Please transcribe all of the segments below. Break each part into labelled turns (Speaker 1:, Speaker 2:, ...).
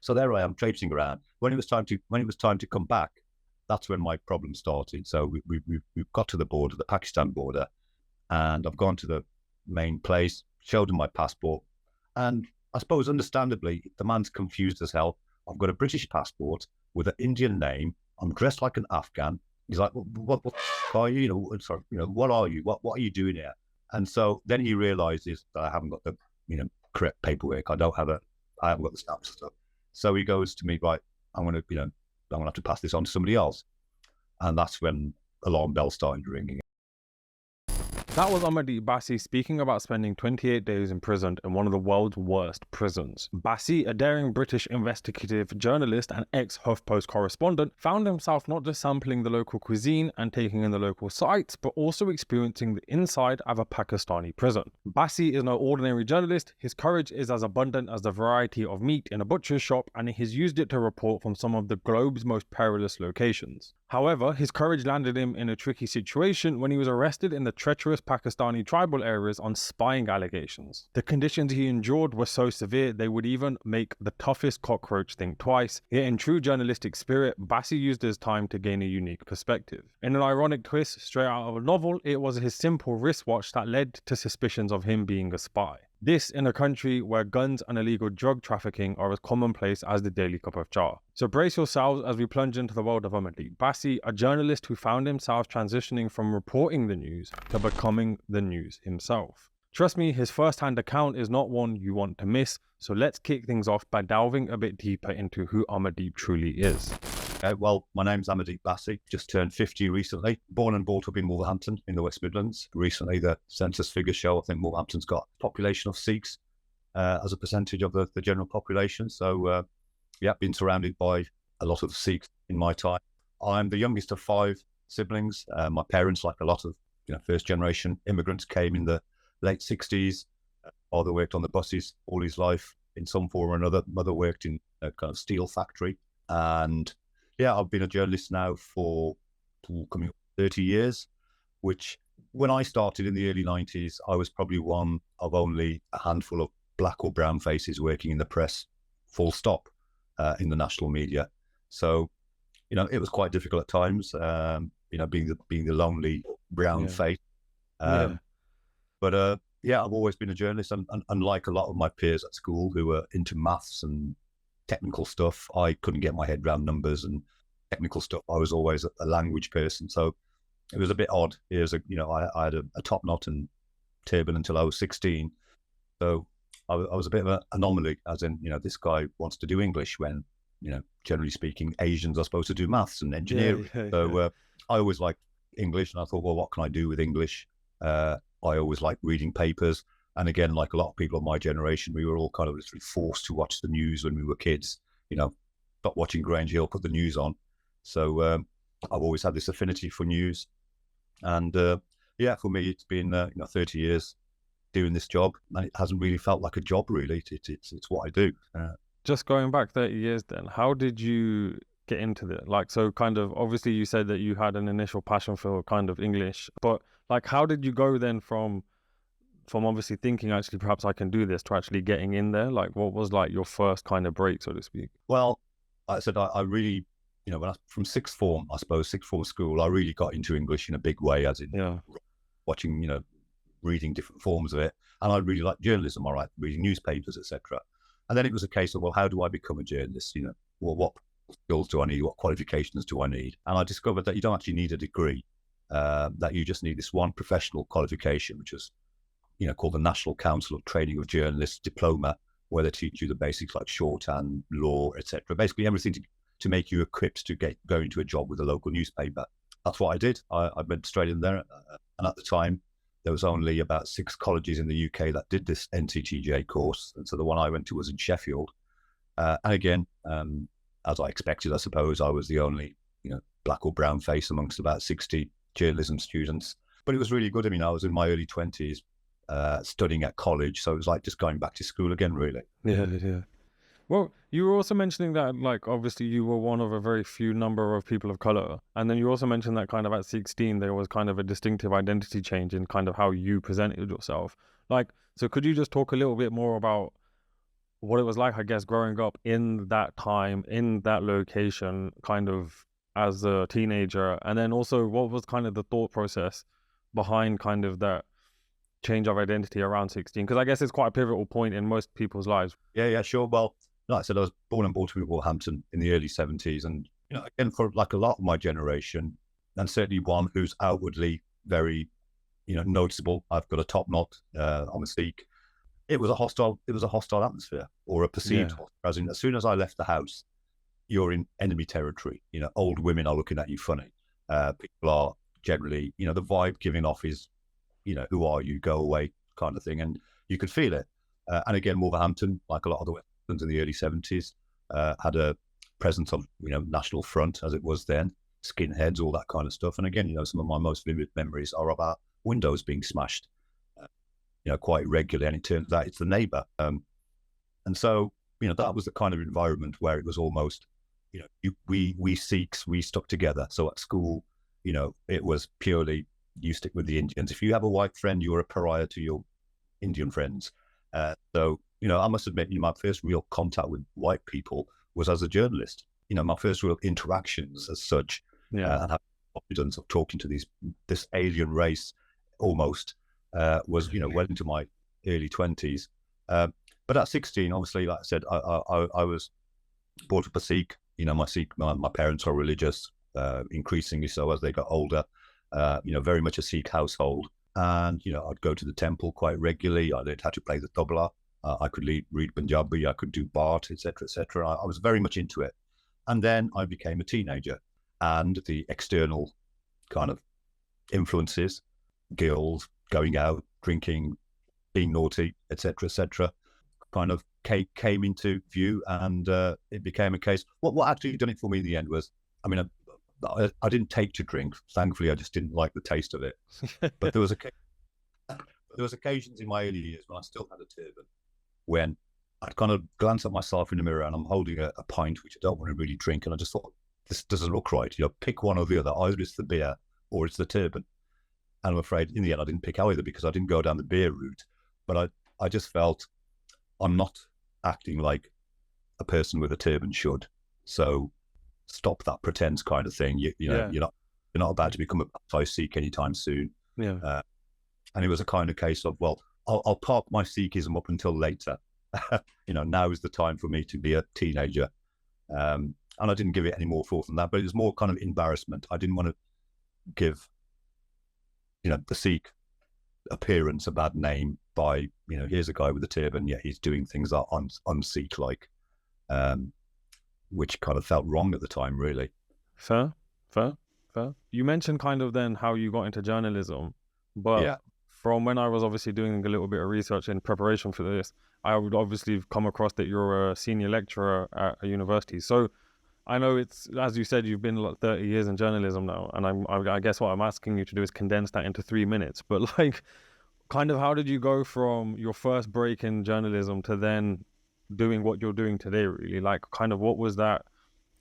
Speaker 1: So there I am traipsing around. When it was time to come back, that's when my problem started. So we got to the border, the Pakistan border, and I've gone to the main place, showed him my passport, and I suppose understandably the man's confused as hell. I've got a British passport with an Indian name. I'm dressed like an Afghan. He's like, what are you? Sorry, what are you? What are you doing here? And so then he realizes that I haven't got the, correct paperwork. I haven't got the stamps and stuff. So he goes to me, right, I'm going to have to pass this on to somebody else. And that's when alarm bells started ringing.
Speaker 2: That was Amardeep Bassey speaking about spending 28 days imprisoned in one of the world's worst prisons. Bassey, a daring British investigative journalist and ex-HuffPost correspondent, found himself not just sampling the local cuisine and taking in the local sights, but also experiencing the inside of a Pakistani prison. Bassey is no ordinary journalist. His courage is as abundant as the variety of meat in a butcher's shop, and he's used it to report from some of the globe's most perilous locations. However, his courage landed him in a tricky situation when he was arrested in the treacherous Pakistani tribal areas on spying allegations. The conditions he endured were so severe they would even make the toughest cockroach think twice, yet in true journalistic spirit, Bassey used his time to gain a unique perspective. In an ironic twist straight out of a novel, it was his simple wristwatch that led to suspicions of him being a spy. This in a country where guns and illegal drug trafficking are as commonplace as the daily cup of char. So brace yourselves as we plunge into the world of Amardeep Bassey, a journalist who found himself transitioning from reporting the news to becoming the news himself. Trust me, his first-hand account is not one you want to miss, so let's kick things off by delving a bit deeper into who Amardeep truly is.
Speaker 1: Well, my name's Amardeep Bassey, just turned 50 recently, born and brought up in Wolverhampton in the West Midlands. Recently, the census figures show I think Wolverhampton's got a population of Sikhs as a percentage of the general population. So, been surrounded by a lot of Sikhs in my time. I'm the youngest of 5 siblings. My parents, like a lot of first-generation immigrants, came in the late 60s. Father worked on the buses all his life in some form or another. Mother worked in a kind of steel factory. And I've been a journalist now for coming up 30 years, which when I started in the early 90s, I was probably one of only a handful of black or brown faces working in the press, full stop, in the national media. So, it was quite difficult at times, being the lonely brown face. But I've always been a journalist, and unlike a lot of my peers at school who were into maths and technical stuff, I couldn't get my head around numbers and technical stuff. I was always a language person, so it was a bit odd. I had a top knot and turban until I was 16, so I was a bit of an anomaly, as in, this guy wants to do English when, generally speaking, Asians are supposed to do maths and engineering. I always liked English, and I thought, well, what can I do with English? I always liked reading papers. And again, like a lot of people of my generation, we were all kind of literally forced to watch the news when we were kids. Stop watching Grange Hill, put the news on. So I've always had this affinity for news. And for me, it's been 30 years doing this job, and it hasn't really felt like a job, really. It's what I do.
Speaker 2: Just going back 30 years then, how did you get into it? Like, so kind of, obviously you said that you had an initial passion for kind of English, but like, how did you go then from obviously thinking, actually, perhaps I can do this, to actually getting in there? Like, what was like your first kind of break, so to speak?
Speaker 1: Well, like I said, I really, from sixth form school, I really got into English in a big way, as in watching, reading different forms of it. And I really liked journalism, reading newspapers, etc. And then it was a case of, well, how do I become a journalist? What skills do I need? What qualifications do I need? And I discovered that you don't actually need a degree, that you just need this one professional qualification, which was called the National Council of Training of Journalists diploma, where they teach you the basics like shorthand, law, etc. Basically everything to make you equipped to go into a job with a local newspaper. That's what I did. I went straight in there, and at the time there was only about 6 colleges in the UK that did this NCTJ course, and so the one I went to was in Sheffield. And again, as I expected, I suppose, I was the only black or brown face amongst about 60 journalism students. But it was really good. I mean, I was in my early 20s. Studying at college, so it was like just going back to school again, really.
Speaker 2: Well, you were also mentioning that, like, obviously you were one of a very few number of people of color, and then you also mentioned that kind of at 16 there was kind of a distinctive identity change in kind of how you presented yourself. Like, so could you just talk a little bit more about what it was like, I guess, growing up in that time, in that location, kind of as a teenager, and then also what was kind of the thought process behind kind of that change of identity around 16? Because I guess it's quite a pivotal point in most people's lives.
Speaker 1: Yeah, sure. Well, like I said, I was born and brought up in Wolverhampton in the early 70s. And, again, for like a lot of my generation, and certainly one who's outwardly very, noticeable. I've got a top knot. I'm a Sikh. It was a hostile atmosphere, or a perceived hostile. As in, as soon as I left the house, you're in enemy territory. Old women are looking at you funny. People are generally, the vibe giving off is, who are you? Go away, kind of thing. And you could feel it. And again, Wolverhampton, like a lot of the Westlands in the early 70s, had a presence of, National Front, as it was then, skinheads, all that kind of stuff. And again, some of my most vivid memories are about windows being smashed, quite regularly. And it turns out it's the neighbour. And so, that was the kind of environment where it was almost, we Sikhs, we stuck together. So at school, it was purely, you stick with the Indians. If you have a white friend, you're a pariah to your Indian friends. So, I must admit, my first real contact with white people was as a journalist. My first real interactions as such, and having confidence of talking to this alien race almost was, well into my early 20s. But at 16, obviously, like I said, I was brought up a Sikh. My parents are religious, increasingly so as they got older. Very much a Sikh household. And, I'd go to the temple quite regularly. I learned how to play the tabla. I could read Punjabi. I could do Bart, etc., etc. I was very much into it. And then I became a teenager, and the external kind of influences, girls, going out, drinking, being naughty, etc., kind of came into view, and it became a case. What actually done it for me in the end was, I didn't take to drink. Thankfully, I just didn't like the taste of it. But there was occasions in my early years when I still had a turban, when I'd kind of glance at myself in the mirror and I'm holding a pint, which I don't want to really drink. And I just thought, this doesn't look right. Pick one or the other. Either it's the beer or it's the turban. And I'm afraid in the end, I didn't pick either because I didn't go down the beer route. But I just felt I'm not acting like a person with a turban should. So stop that pretense kind of thing. You're not about to become a baptized Sikh anytime soon.
Speaker 2: Yeah.
Speaker 1: And it was a kind of case of, well, I'll park my Sikhism up until later. Now is the time for me to be a teenager. And I didn't give it any more thought than that, but it was more kind of embarrassment. I didn't want to give, the Sikh appearance a bad name by, here's a guy with a turban, yet he's doing things that are un-Sikh-like, which kind of felt wrong at the time, really.
Speaker 2: Fair. You mentioned kind of then how you got into journalism, but from when I was obviously doing a little bit of research in preparation for this, I would obviously come across that you're a senior lecturer at a university. So I know it's, as you said, you've been like 30 years in journalism now, and I guess what I'm asking you to do is condense that into 3 minutes. But like, kind of how did you go from your first break in journalism to then doing what you're doing today, really? Like, kind of what was that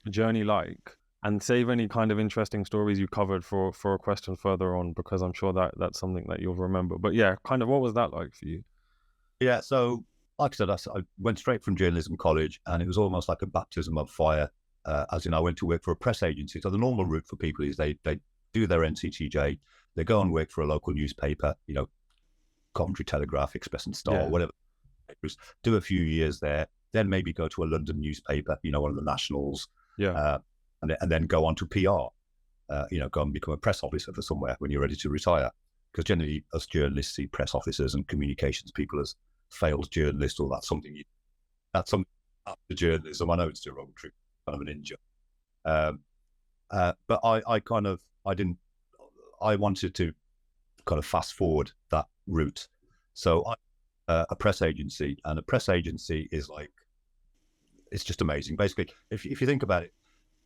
Speaker 2: journey like? And save any kind of interesting stories you covered for a question further on, because I'm sure that's something that you'll remember. But yeah, kind of what was that like for you?
Speaker 1: Yeah, so like I said, I went straight from journalism college, and it was almost like a baptism of fire, as in I went to work for a press agency. So the normal route for people is they do their NCTJ, they go and work for a local newspaper, Coventry Telegraph, Express and Star, whatever, do a few years there, then maybe go to a London newspaper, one of the nationals, and then go on to PR, go and become a press officer for somewhere when you're ready to retire. Because generally, us journalists see press officers and communications people as failed journalists, or that's something after journalism. I know it's derogatory, kind of an injury. But I wanted to kind of fast forward that route. So a press agency, and a press agency is like, it's just amazing. Basically, if you think about it,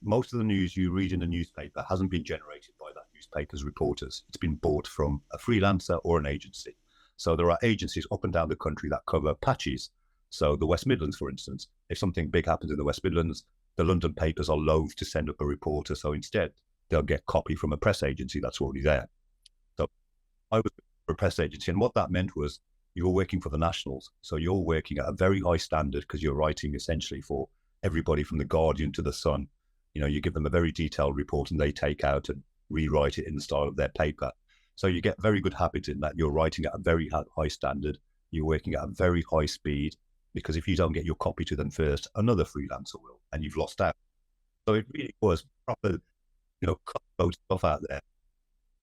Speaker 1: most of the news you read in a newspaper hasn't been generated by that newspaper's reporters. It's been bought from a freelancer or an agency. So there are agencies up and down the country that cover patches. So the West Midlands, for instance, if something big happens in the West Midlands, the London papers are loath to send up a reporter. So instead, they'll get copy from a press agency that's already there. So I was a press agency, and what that meant was you're working for the Nationals. So you're working at a very high standard because you're writing essentially for everybody from the Guardian to the Sun. You give them a very detailed report and they take out and rewrite it in the style of their paper. So you get very good habit in that you're writing at a very high standard. You're working at a very high speed, because if you don't get your copy to them first, another freelancer will, and you've lost out. So it really was proper, cutthroat stuff out there.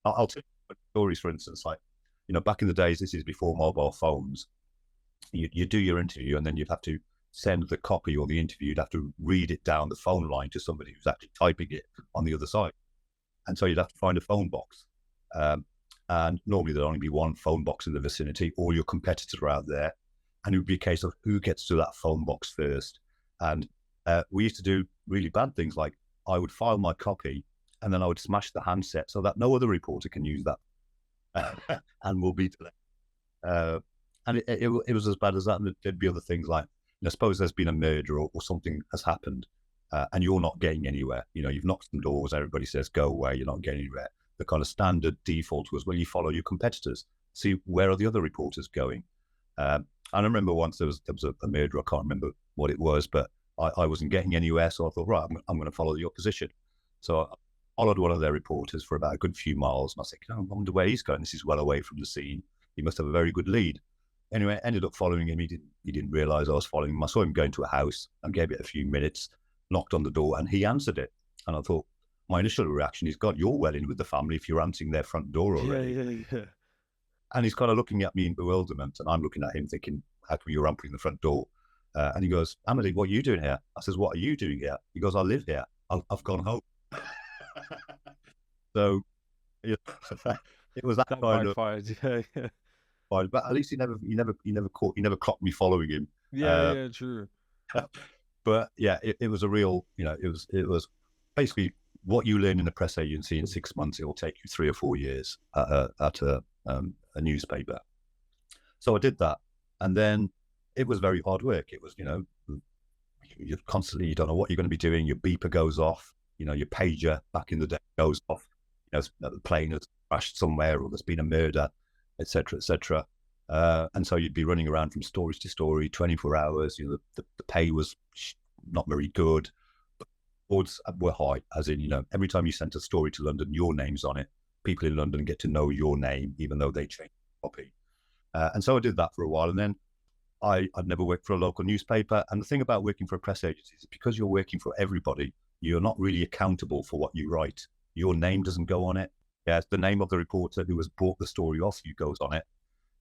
Speaker 1: I'll tell you stories, for instance, like, back in the days, this is before mobile phones, you do your interview and then you'd have to send the copy or the interview, you'd have to read it down the phone line to somebody who's actually typing it on the other side. And so you'd have to find a phone box. And normally there'd only be one phone box in the vicinity. All your competitors are out there. And it would be a case of who gets to that phone box first. And we used to do really bad things, like I would file my copy and then I would smash the handset so that no other reporter can use that and will be delayed. And it was as bad as that. And there'd be other things like, suppose there's been a murder or something has happened and you're not getting anywhere. You've knocked some doors, everybody says, go away, you're not getting anywhere. The kind of standard default was, well, you follow your competitors. See, where are the other reporters going? I remember once there was a murder, I can't remember what it was, but I wasn't getting anywhere. So I thought, right, I'm going to follow the opposition. So I followed one of their reporters for about a good few miles. And I said, I wonder where he's going. This is well away from the scene. He must have a very good lead. Anyway, I ended up following him. He didn't realize I was following him. I saw him going to a house and gave it a few minutes, knocked on the door, and he answered it. And I thought, my initial reaction is, God, you're well in with the family if you're answering their front door already.
Speaker 2: Yeah.
Speaker 1: And he's kind of looking at me in bewilderment, and I'm looking at him thinking, how come you're answering the front door? And he goes, Amardeep, what are you doing here? I says, what are you doing here? He goes, I live here. I've gone home. So it was that kind of.
Speaker 2: Yeah.
Speaker 1: But at least he never clocked me following him.
Speaker 2: Yeah, true.
Speaker 1: But yeah, it was a real, it was basically what you learn in a press agency in 6 months, it will take you 3 or 4 years at a newspaper. So I did that, and then it was very hard work. It was, you're constantly, you don't know what you're going to be doing. Your beeper goes off, your pager back in the day goes off. The plane has crashed somewhere, or there's been a murder, etc., etc. And so you'd be running around from story to story, 24 hours. The pay was not very good. Odds were high, as in, every time you sent a story to London, your name's on it. People in London get to know your name, even though they change the copy. And so I did that for a while. And then I'd never worked for a local newspaper. And the thing about working for a press agency is because you're working for everybody, you're not really accountable for what you write. Your name doesn't go on it. Yeah, the name of the reporter who has brought the story off you goes on it.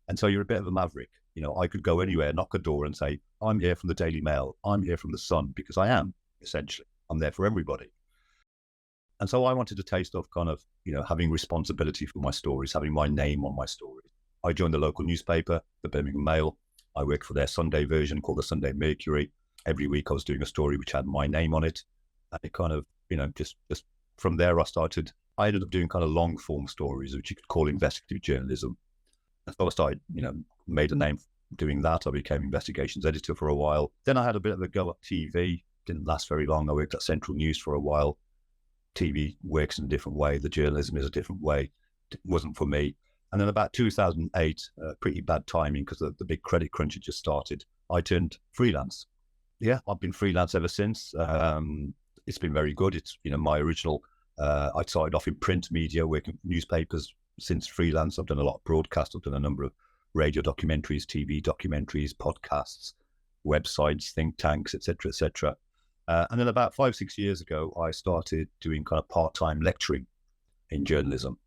Speaker 1: And so you're a bit of a maverick. I could go anywhere, knock a door and say, I'm here from the Daily Mail. I'm here from the Sun, because I am, essentially. I'm there for everybody. And so I wanted a taste of kind of, having responsibility for my stories, having my name on my stories. I joined the local newspaper, the Birmingham Mail. I worked for their Sunday version called the Sunday Mercury. Every week I was doing a story which had my name on it. And it kind of, just from there I ended up doing kind of long form stories, which you could call investigative journalism. And so I started, made a name doing that. I became investigations editor for a while. Then I had a bit of a go at TV. Didn't last very long. I worked at Central News for a while. TV works in a different way. The journalism is a different way. It wasn't for me. And then about 2008, pretty bad timing because the big credit crunch had just started, I turned freelance. Yeah, I've been freelance ever since. It's been very good. It's, my original, I started off in print media, working for newspapers. Since freelance, I've done a lot of broadcast. I've done a number of radio documentaries, TV documentaries, podcasts, websites, think tanks, etc., etc. And then about 5-6 years ago, I started doing kind of part-time lecturing in journalism.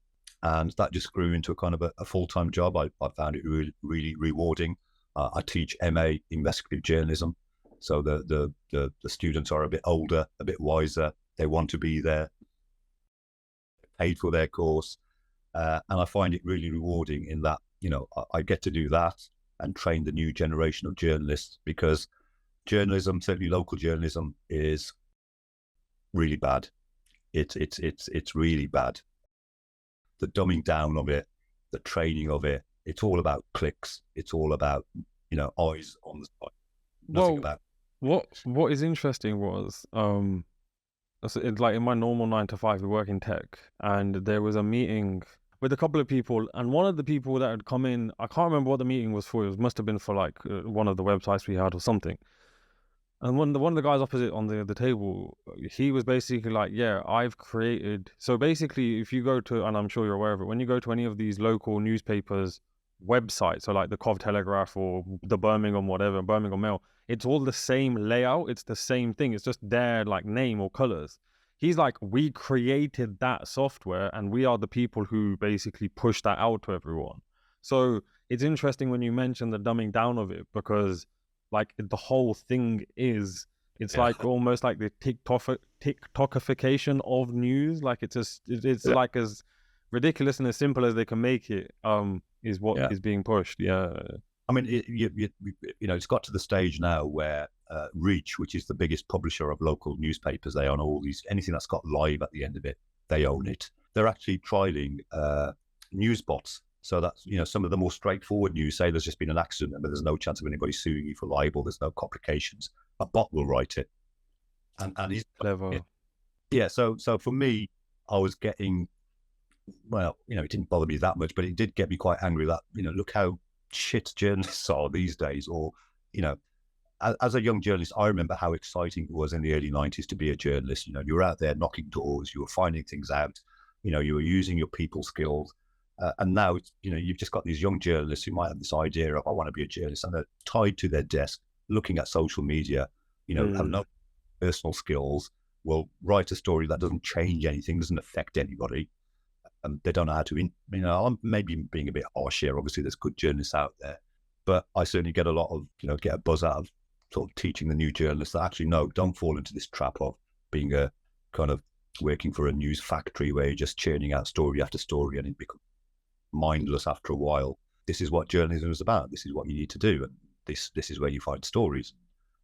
Speaker 1: And that just grew into a kind of a full-time job. I found it really, really rewarding. I teach MA investigative journalism. So the students are a bit older, a bit wiser. They want to be there, paid for their course. And I find it really rewarding in that, I get to do that and train the new generation of journalists, because journalism, certainly local journalism, is really bad. It's really bad. The dumbing down of it, the training of it, it's all about clicks. It's all about, eyes on the spot. Nothing about.
Speaker 2: What is interesting was, like in my normal 9 to 5, we work in tech, and there was a meeting with a couple of people, and one of the people that had come in, I can't remember what the meeting was for. It must have been for like one of the websites we had or something. And one of the guys opposite on the table, he was basically like, yeah, I've created. So basically, if you go to, and I'm sure you're aware of it, when you go to any of these local newspapers websites, so like the Cov Telegraph or the Birmingham whatever, Birmingham Mail, it's all the same layout. It's the same thing. It's just their like name or colors. He's like, we created that software and we are the people who basically push that out to everyone. So it's interesting when you mention the dumbing down of it, because like the whole thing is, it's like almost like the TikTokification of news. Like it's like as ridiculous and as simple as they can make it, is what is being pushed.
Speaker 1: I mean, it's got to the stage now where Reach, which is the biggest publisher of local newspapers, they own all these, anything that's got live at the end of it, they own it. They're actually trialing news bots. So that's, some of the more straightforward news, say there's just been an accident, but there's no chance of anybody suing you for libel, there's no complications. A bot will write it. And he's
Speaker 2: clever.
Speaker 1: Yeah, so for me, I was getting, well, it didn't bother me that much, but it did get me quite angry that, look how shit journalists are these days. Or, as a young journalist, I remember how exciting it was in the early 90s to be a journalist. You were out there knocking doors, you were finding things out, you were using your people skills. And now, you've just got these young journalists who might have this idea of, I want to be a journalist, and they're tied to their desk, looking at social media, have no personal skills, will write a story that doesn't change anything, doesn't affect anybody. And they don't know how to, I'm maybe being a bit harsh here. Obviously, there's good journalists out there, but I certainly get a lot of, get a buzz out of sort of teaching the new journalists that actually, no, don't fall into this trap of being a kind of working for a news factory where you're just churning out story after story and it becomes mindless after a while. This is what journalism is about. This is what you need to do. And this is where you find stories,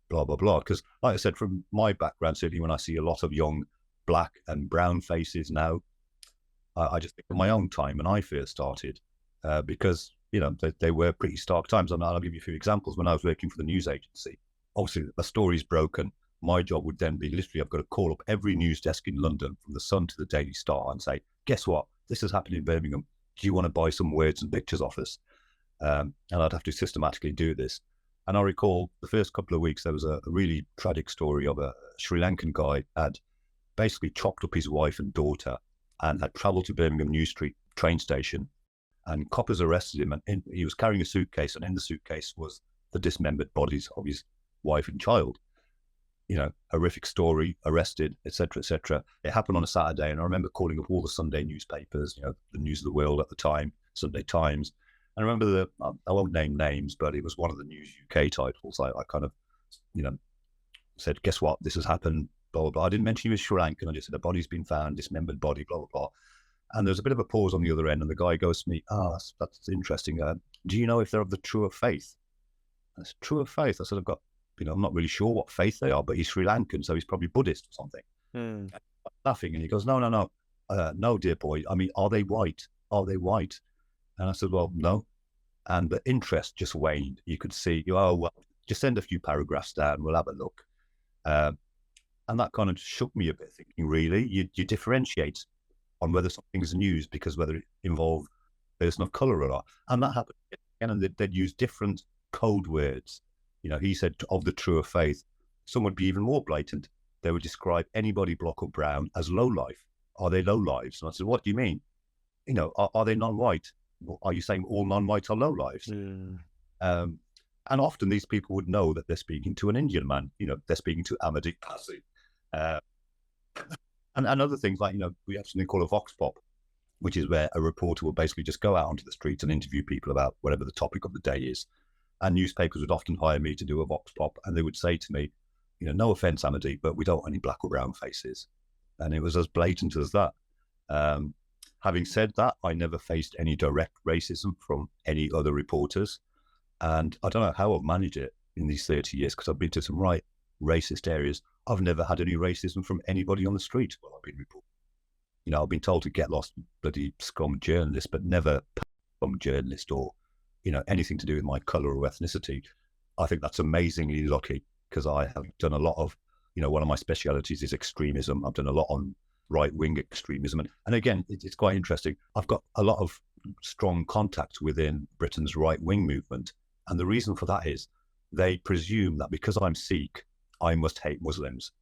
Speaker 1: blah, blah, blah. Because like I said, from my background, certainly when I see a lot of young black and brown faces now, I just think of my own time when I first started, because, they were pretty stark times. And I'll give you a few examples. When I was working for the news agency, obviously the story's broken. My job would then be literally, I've got to call up every news desk in London from the Sun to the Daily Star and say, guess what? This has happened in Birmingham. Do you want to buy some words and pictures off us? And I'd have to systematically do this. And I recall the first couple of weeks, there was a really tragic story of a Sri Lankan guy had basically chopped up his wife and daughter and had travelled to Birmingham New Street train station, and coppers arrested him, and he was carrying a suitcase, and in the suitcase was the dismembered bodies of his wife and child. Horrific story, arrested, etc., etc. It happened on a Saturday, and I remember calling up all the Sunday newspapers, the News of the World at the time, Sunday Times. And I remember I won't name names, but it was one of the News UK titles. I kind of, said, guess what? This has happened, blah, blah, blah. I didn't mention he was Sri Lankan. I just said, a body's been found, dismembered body, blah, blah, blah. And there's a bit of a pause on the other end, and the guy goes to me, that's interesting. Do you know if they're of the truer faith? I said, truer faith? I said, I've got, I'm not really sure what faith they are, but he's Sri Lankan, so he's probably Buddhist or something. Laughing, and he goes, no, dear boy. I mean, are they white? Are they white? And I said, well, no. And the interest just waned. You could see, just send a few paragraphs down, we'll have a look. And that kind of shook me a bit, thinking, really, you differentiate on whether something's news because whether it involves a person of colour or not. And that happened again, and they'd use different code words. He said of the truer faith. Some would be even more blatant. They would describe anybody black or brown as low life. Are they low lives? And I said, what do you mean? Are they non-white? Are you saying all non-whites are low lives? And often these people would know that they're speaking to an Indian man. They're speaking to Amardeep Bassey. And other things like, we have something called a vox pop, which is where a reporter will basically just go out onto the streets and interview people about whatever the topic of the day is. And newspapers would often hire me to do a vox pop, and they would say to me, no offense, Amardeep, but we don't want any black or brown faces. And it was as blatant as that. Having said that, I never faced any direct racism from any other reporters. And I don't know how I've managed it in these 30 years, because I've been to some right racist areas. I've never had any racism from anybody on the street while I've been reporting. I've been told to get lost, bloody scum journalist, but never scum journalist or, anything to do with my colour or ethnicity. I think that's amazingly lucky, because I have done a lot of, one of my specialities is extremism. I've done a lot on right-wing extremism. And again, it's quite interesting. I've got a lot of strong contacts within Britain's right-wing movement. And the reason for that is they presume that because I'm Sikh, I must hate Muslims.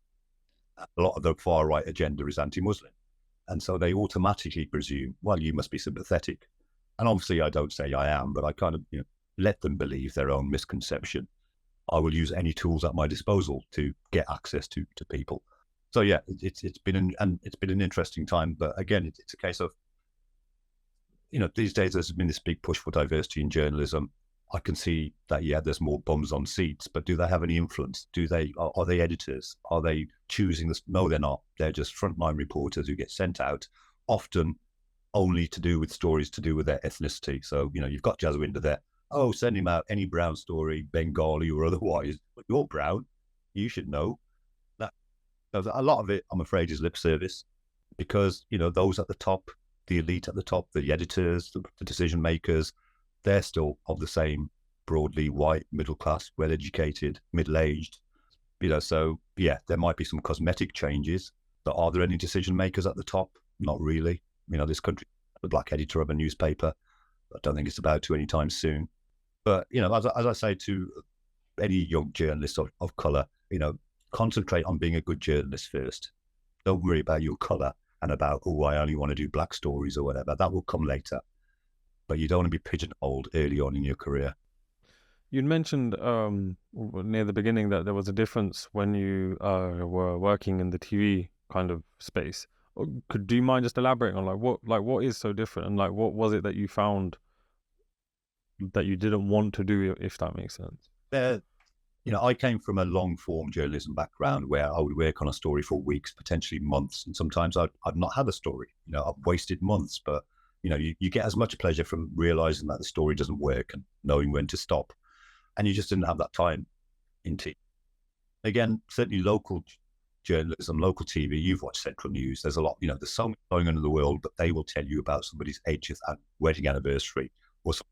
Speaker 1: A lot of the far-right agenda is anti-Muslim. And so they automatically presume, well, you must be sympathetic. And obviously I don't say I am, but I kind of let them believe their own misconception. I will use any tools at my disposal to get access to people. So yeah, it's been an interesting time. But again, it's a case of, these days there's been this big push for diversity in journalism. I can see that, yeah, there's more bums on seats, but do they have any influence? Are they editors? Are they choosing this? No, they're not. They're just frontline reporters who get sent out, often only to do with stories to do with their ethnicity. So, you've got Jaswinder there. Oh, send him out any brown story, Bengali or otherwise. But you're brown. You should know. That a lot of it, I'm afraid, is lip service, because, those at the top, the elite at the top, the editors, the decision makers, they're still of the same broadly white, middle class, well-educated, middle-aged, so yeah, there might be some cosmetic changes, but are there any decision makers at the top? Not really. This country, the black editor of a newspaper, I don't think it's about to anytime soon. But, as I say to any young journalist of colour, concentrate on being a good journalist first. Don't worry about your colour and about, I only want to do black stories or whatever. That will come later. But you don't want to be pigeonholed early on in your career.
Speaker 2: You'd mentioned near the beginning that there was a difference when you were working in the TV kind of space. Do you mind just elaborating on what is so different, and what was it that you found that you didn't want to do, if that makes sense?
Speaker 1: I came from a long form journalism background where I would work on a story for weeks, potentially months, and sometimes I'd not had a story. I've wasted months, but you get as much pleasure from realizing that the story doesn't work and knowing when to stop. And you just didn't have that time in TV. Again, certainly local journalism, local TV, you've watched Central News. There's a lot, there's so much going on in the world, but they will tell you about somebody's 80th wedding anniversary or something,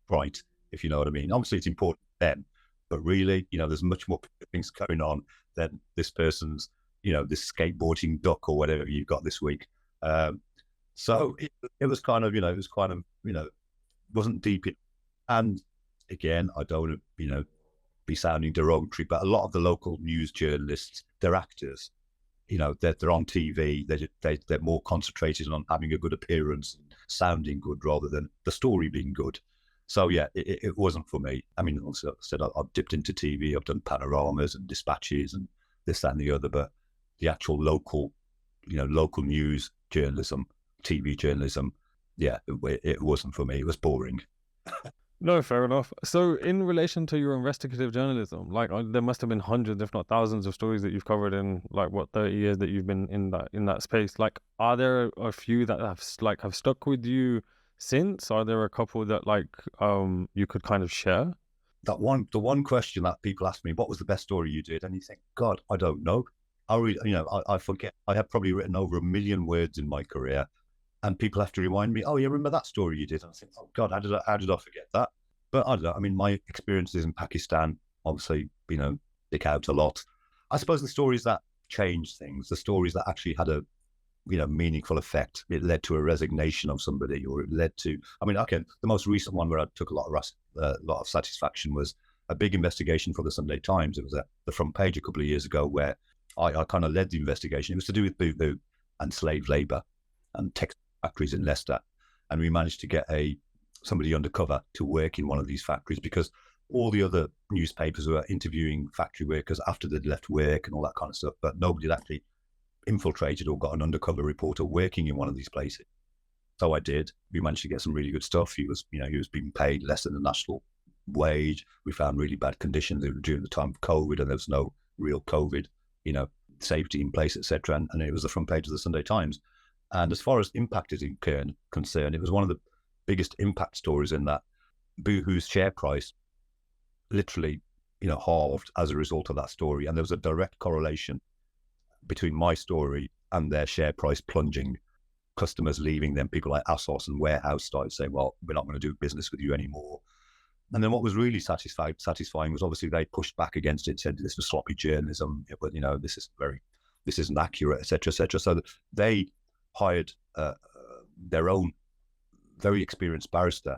Speaker 1: right? If you know what I mean. Obviously, it's important then, but really, there's much more things going on than this person's, this skateboarding duck or whatever you've got this week. So it was kind of, wasn't deep. And again, I don't want to, be sounding derogatory, but a lot of the local news journalists, they're actors. They're on TV. They're more concentrated on having a good appearance and sounding good rather than the story being good. So yeah, it wasn't for me. I mean, also I said I've dipped into TV. I've done panoramas and dispatches and this, that, and the other, but the actual local news journalism, TV journalism, yeah, it wasn't for me. It was boring.
Speaker 2: No, fair enough. So in relation to your investigative journalism, there must have been hundreds, if not thousands, of stories that you've covered in 30 years that you've been in that space. Are there a few that have stuck with you since? Are there a couple that you could kind of share?
Speaker 1: The one question that people ask me, what was the best story you did? And you think, God, I don't know. I forget. I have probably written over 1 million words in my career, and people have to remind me, oh, you remember that story you did? And I think, oh God, how did I forget that? But I don't know. I mean, my experiences in Pakistan, obviously, stick out a lot. I suppose the stories that changed things, the stories that actually had a, meaningful effect. It led to a resignation of somebody, or it led to, the most recent one where I took a lot of satisfaction was a big investigation for the Sunday Times. It was at the front page a couple of years ago where I kind of led the investigation. It was to do with boo-boo and slave labour and textile factories in Leicester. And we managed to get somebody undercover to work in one of these factories, because all the other newspapers were interviewing factory workers after they'd left work and all that kind of stuff, but nobody had actually infiltrated or got an undercover reporter working in one of these places. So I did. We managed to get some really good stuff. He was being paid less than the national wage. We found really bad conditions during the time of COVID, and there was no real COVID, safety in place, etc. And it was the front page of the Sunday Times. And as far as impact is concerned, it was one of the biggest impact stories in that Boohoo's share price literally, halved as a result of that story. And there was a direct correlation between my story and their share price plunging, customers leaving them, people like ASOS and Warehouse started saying, well, we're not going to do business with you anymore. And then what was really satisfying was obviously they pushed back against it, said this was sloppy journalism, but this this isn't accurate, etc., etc. So they hired their own very experienced barrister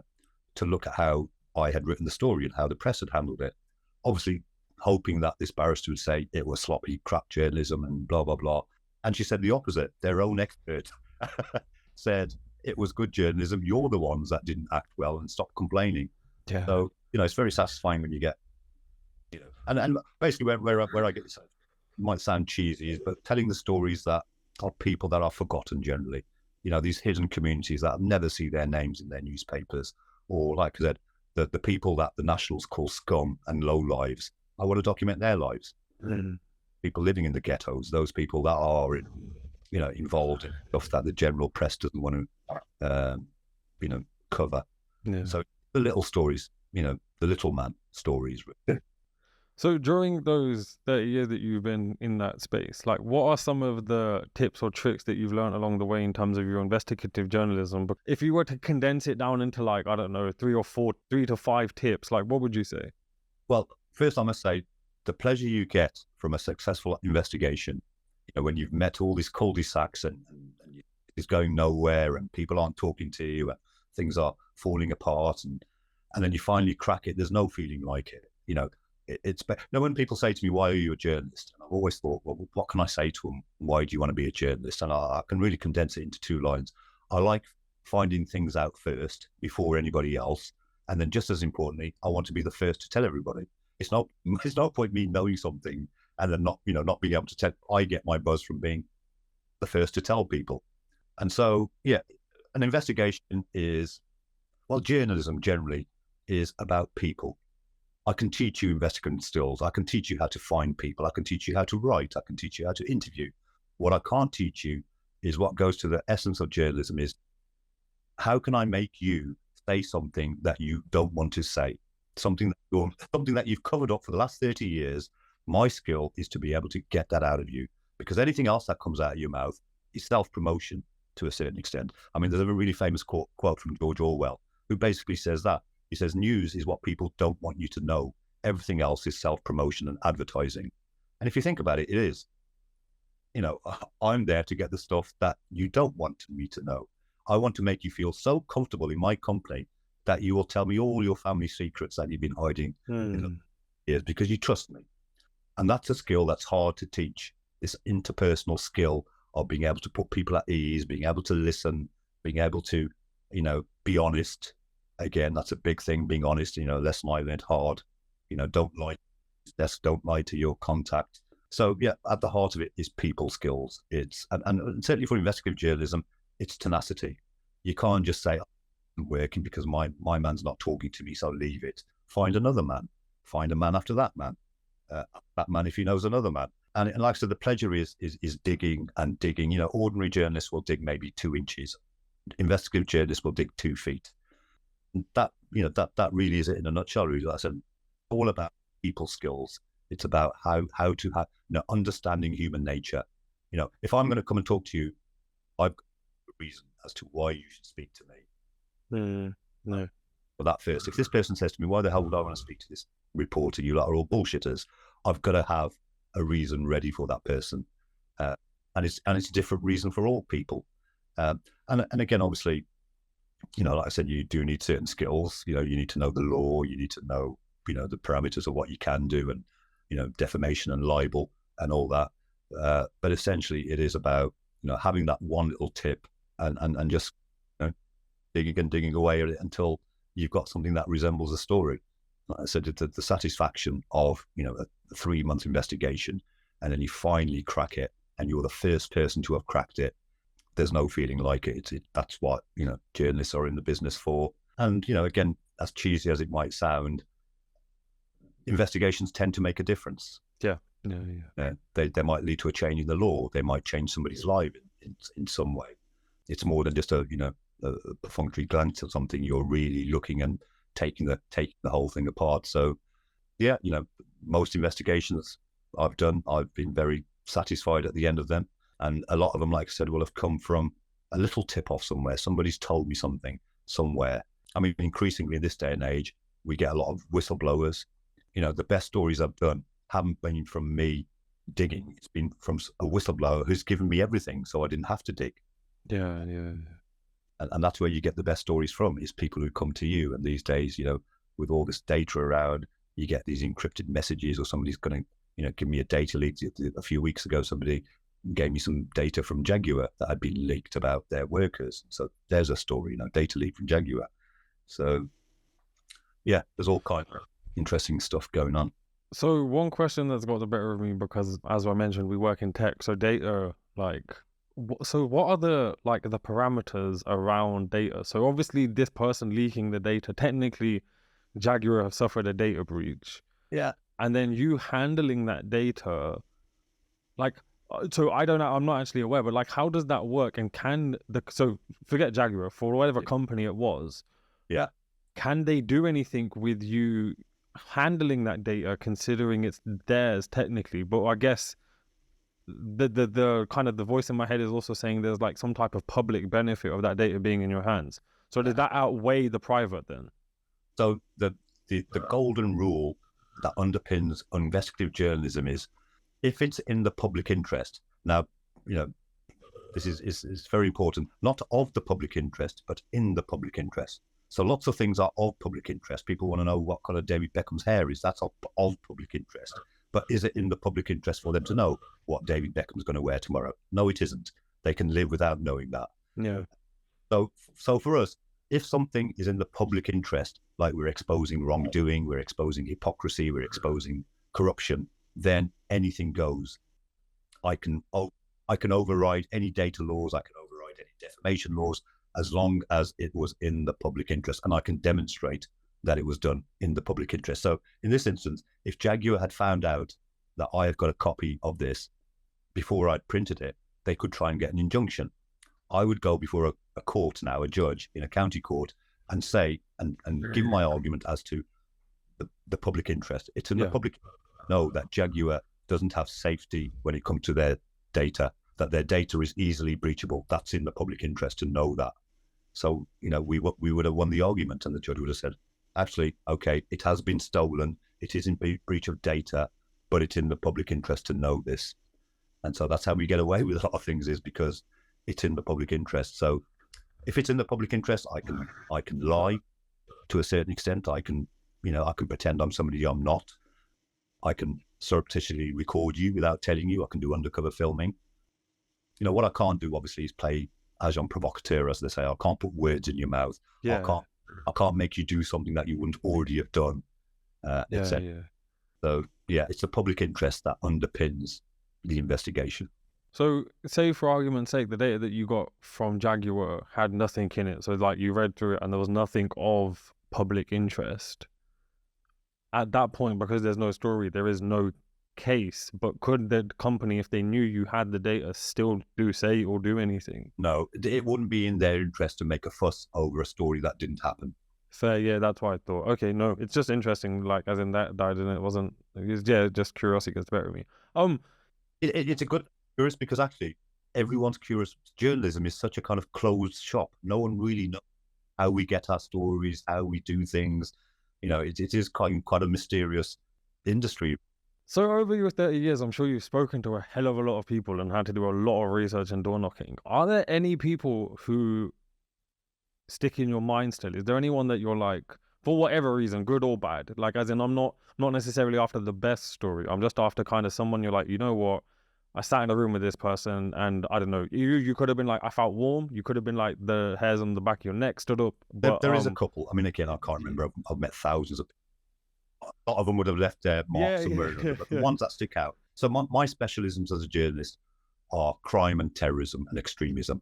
Speaker 1: to look at how I had written the story and how the press had handled it. Obviously, hoping that this barrister would say it was sloppy, crap journalism and blah, blah, blah. And she said the opposite. Their own expert said it was good journalism. You're the ones that didn't act well and stop complaining.
Speaker 2: Yeah.
Speaker 1: So, it's very satisfying when you get, and basically where I get this, it might sound cheesy, but telling the stories that are people that are forgotten generally, these hidden communities that never see their names in their newspapers, or like I said, the people that the Nationals call scum and low lives. I want to document their lives. People living in the ghettos, those people that are, involved in stuff that the general press doesn't want to, cover.
Speaker 2: Yeah.
Speaker 1: So the little stories, the little man stories.
Speaker 2: So during those 30 years that you've been in that space, like what are some of the tips or tricks that you've learned along the way in terms of your investigative journalism? But if you were to condense it down into like, I don't know, 3 to 5 tips, like what would you say?
Speaker 1: Well, first I must say, the pleasure you get from a successful investigation, when you've met all these cul-de-sacs and it's going nowhere and people aren't talking to you and things are falling apart and then you finally crack it, there's no feeling like it. When people say to me, why are you a journalist? And I've always thought, well, what can I say to them? Why do you want to be a journalist? And I can really condense it into 2 lines. I like finding things out first before anybody else. And then just as importantly, I want to be the first to tell everybody. It's no point me knowing something and then not being able to tell. I get my buzz from being the first to tell people. And so, an investigation journalism generally is about people. I can teach you investigative skills. I can teach you how to find people. I can teach you how to write. I can teach you how to interview. What I can't teach you is what goes to the essence of journalism is how can I make you say something that you don't want to say, something that you've covered up for the last 30 years. My skill is to be able to get that out of you, because anything else that comes out of your mouth is self-promotion to a certain extent. I mean, there's a really famous quote from George Orwell, who basically says that. He says, news is what people don't want you to know. Everything else is self-promotion and advertising. And if you think about it, it is. I'm there to get the stuff that you don't want me to know. I want to make you feel so comfortable in my company that you will tell me all your family secrets that you've been hiding in years because you trust me. And that's a skill that's hard to teach, this interpersonal skill of being able to put people at ease, being able to listen, being able to, be honest. Again, that's a big thing, being honest, less violent, hard, don't lie to your contact. So at the heart of it is people skills. It's, and certainly for investigative journalism, it's tenacity. You can't just say, I'm working because my man's not talking to me, so leave it. Find another man. Find a man after that man. That man if he knows another man. And like I said, the pleasure is digging and digging. Ordinary journalists will dig maybe 2 inches. Investigative journalists will dig 2 feet. That really is it in a nutshell. Really, like I said, all about people skills. It's about how to have understanding human nature. If I'm going to come and talk to you, I've got a reason as to why you should speak to me.
Speaker 2: No.
Speaker 1: But that first, if this person says to me, why the hell would I want to speak to this reporter? You lot are all bullshitters. I've got to have a reason ready for that person, and it's a different reason for all people. And again, obviously, like I said, you do need certain skills. You need to know the law. You need to know, the parameters of what you can do, and defamation and libel and all that. But essentially, it is about having that one little tip and just digging away at it until you've got something that resembles a story. Like I said, the satisfaction of a 3-month investigation, and then you finally crack it, and you're the first person to have cracked it. There's no feeling like it. That's what journalists are in the business for. And again, as cheesy as it might sound, investigations tend to make a difference.
Speaker 2: Yeah.
Speaker 1: They might lead to a change in the law. They might change somebody's life in some way. It's more than just a perfunctory glance at something. You're really looking and taking the whole thing apart. So most investigations I've done, I've been very satisfied at the end of them. And a lot of them, like I said, will have come from a little tip off somewhere. Somebody's told me something somewhere. I mean, increasingly in this day and age, we get a lot of whistleblowers. The best stories I've done haven't been from me digging. It's been from a whistleblower who's given me everything, so I didn't have to dig.
Speaker 2: Yeah.
Speaker 1: And that's where you get the best stories from, is people who come to you. And these days, with all this data around, you get these encrypted messages, or somebody's going to, give me a data leak. A few weeks ago, somebody gave me some data from Jaguar that had been leaked about their workers. So there's a story, data leak from Jaguar. So yeah, there's all kind of interesting stuff going on.
Speaker 2: So one question that's got the better of me, because as I mentioned, we work in tech. So data, so what are the parameters around data? So obviously this person leaking the data, technically Jaguar have suffered a data breach.
Speaker 1: Yeah.
Speaker 2: And then you handling that data, so I don't know, I'm not actually aware, but how does that work? And so forget Jaguar, for whatever company it was.
Speaker 1: Yeah.
Speaker 2: Can they do anything with you handling that data, considering it's theirs technically? But I guess the kind of the voice in my head is also saying there's some type of public benefit of that data being in your hands. So does that outweigh the private then?
Speaker 1: So the golden rule that underpins investigative journalism is, if it's in the public interest. Now, this is very important, not of the public interest, but in the public interest. So lots of things are of public interest. People want to know what colour David Beckham's hair is. That's of public interest. But is it in the public interest for them to know what David Beckham's going to wear tomorrow? No, it isn't. They can live without knowing that.
Speaker 2: Yeah.
Speaker 1: So for us, if something is in the public interest, like we're exposing wrongdoing, we're exposing hypocrisy, we're exposing corruption, then anything goes. I can override any data laws, I can override any defamation laws, as long as it was in the public interest, and I can demonstrate that it was done in the public interest. So in this instance, if Jaguar had found out that I had got a copy of this before I'd printed it, they could try and get an injunction. I would go before a court now, a judge in a county court, and say, and give my argument as to the public interest. It's in the public. No, that Jaguar doesn't have safety when it comes to their data, that their data is easily breachable. That's in the public interest to know that. So, we would have won the argument, and the judge would have said, actually, okay, it has been stolen. It is in breach of data, but it's in the public interest to know this. And so that's how we get away with a lot of things, is because it's in the public interest. So if it's in the public interest, I can lie to a certain extent. I can pretend I'm somebody I'm not. I can surreptitiously record you without telling you. I can do undercover filming. What I can't do, obviously, is play agent provocateur, as they say. I can't put words in your mouth.
Speaker 2: Yeah.
Speaker 1: I can't make you do something that you wouldn't already have done. Etc. So yeah, it's the public interest that underpins the investigation.
Speaker 2: So say, for argument's sake, the data that you got from Jaguar had nothing in it. So you read through it and there was nothing of public interest. At that point, because there's no story, there is no case. But could the company, if they knew you had the data, still say or do anything?
Speaker 1: No, it wouldn't be in their interest to make a fuss over a story that didn't happen.
Speaker 2: Fair, yeah, that's what I thought. Okay, no, it's just interesting, as in that died and it wasn't, just curiosity gets the better of me.
Speaker 1: It's a good curious, because actually everyone's curious. Journalism is such a kind of closed shop. No one really knows how we get our stories, how we do things. It is quite a mysterious industry.
Speaker 2: So over your 30 years, I'm sure you've spoken to a hell of a lot of people and had to do a lot of research and door knocking. Are there any people who stick in your mind still? Is there anyone that you're for whatever reason, good or bad? As in, I'm not necessarily after the best story. I'm just after kind of someone you're you know what? I sat in a room with this person and I don't know, you could have been I felt warm. You could have been the hairs on the back of your neck stood up. But
Speaker 1: there is a couple. I mean, again, I can't remember. I've met thousands of people. A lot of them would have left their marks somewhere. But the ones that stick out. So my specialisms as a journalist are crime and terrorism and extremism.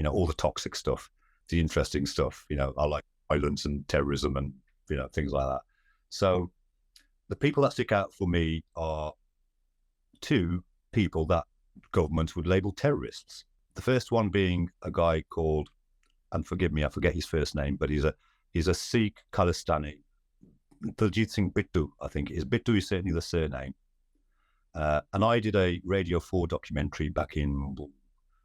Speaker 1: All the toxic stuff, the interesting stuff. I like violence and terrorism and things like that. So the people that stick out for me are two people that governments would label terrorists. The first one being a guy called, and forgive me, I forget his first name, but he's a Sikh Khalistani. Daljit Singh Bhittu, I think it is. Bhittu is certainly the surname. And I did a Radio 4 documentary back in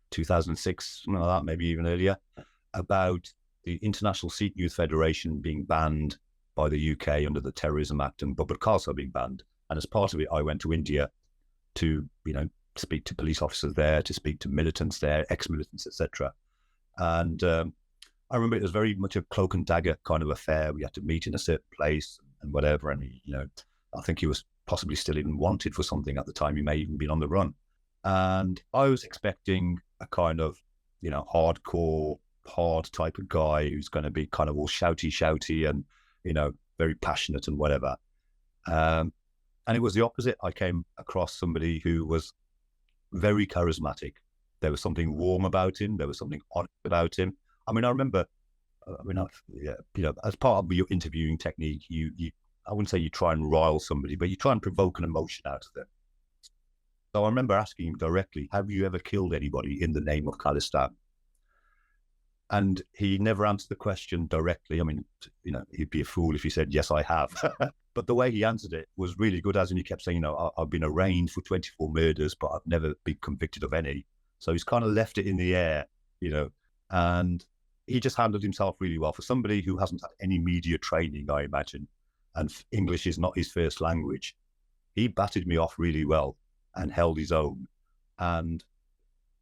Speaker 1: 2006, something like that, maybe even earlier, about the International Sikh Youth Federation being banned by the UK under the Terrorism Act, and Babur Khalsa being banned. And as part of it, I went to India to, speak to police officers there, to speak to militants there, ex-militants, etc. And I remember it was very much a cloak and dagger kind of affair. We had to meet in a certain place and whatever. And, I think he was possibly still even wanted for something at the time. He may even been on the run. And I was expecting a kind of, hardcore, hard type of guy who's going to be kind of all shouty and, very passionate and whatever. And it was the opposite. I came across somebody who was very charismatic. There was something warm about him. There was something honest about him. I mean, I remember, as part of your interviewing technique, I wouldn't say you try and rile somebody, but you try and provoke an emotion out of them. So I remember asking him directly, have you ever killed anybody in the name of Khalistan? And he never answered the question directly. I mean, he'd be a fool if he said, yes, I have. But the way he answered it was really good, as in he kept saying, I've been arraigned for 24 murders, but I've never been convicted of any. So he's kind of left it in the air, and he just handled himself really well. For somebody who hasn't had any media training, I imagine, and English is not his first language, he batted me off really well and held his own. And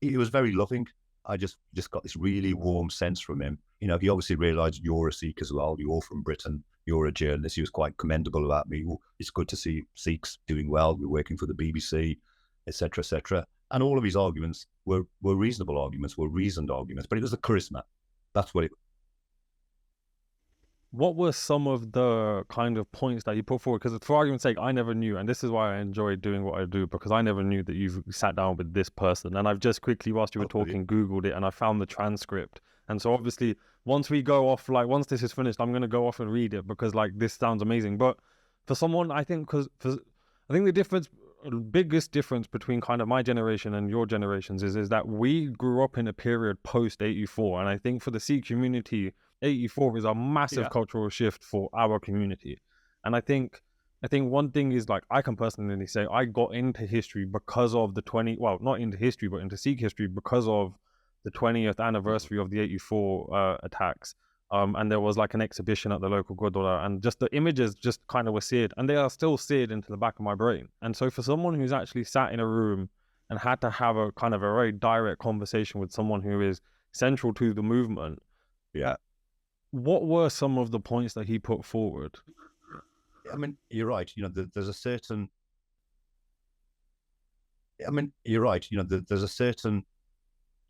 Speaker 1: he was very loving. I just got this really warm sense from him. He obviously realised you're a Sikh as well. You're from Britain. You're a journalist. He was quite commendable about me. Well, it's good to see Sikhs doing well. We're working for the BBC, etc., etc. And all of his arguments were reasonable arguments, were reasoned arguments. But it was the charisma. That's what it was.
Speaker 2: What were some of the kind of points that you put forward? Because for argument's sake, I never knew, and this is why I enjoy doing what I do, because I never knew that you've sat down with this person. And I've just quickly, whilst you were talking, Googled it, and I found the transcript. And so obviously, once we go off, once this is finished, I'm going to go off and read it, because this sounds amazing. But for someone, I think, the biggest difference between kind of my generation and your generations is that we grew up in a period post 84. And I think for the Sikh community, 84 is a massive cultural shift for our community. And I think one thing is, I can personally say I got into history because of not into history, but into Sikh history because of the 20th anniversary of the 84 attacks. And there was an exhibition at the local Gurdwara, and just the images just kind of were seared, and they are still seared into the back of my brain. And so for someone who's actually sat in a room and had to have a kind of a very direct conversation with someone who is central to the movement, what were some of the points that he put forward?
Speaker 1: I mean, you're right. There's a certain. I mean, you're right. There's a certain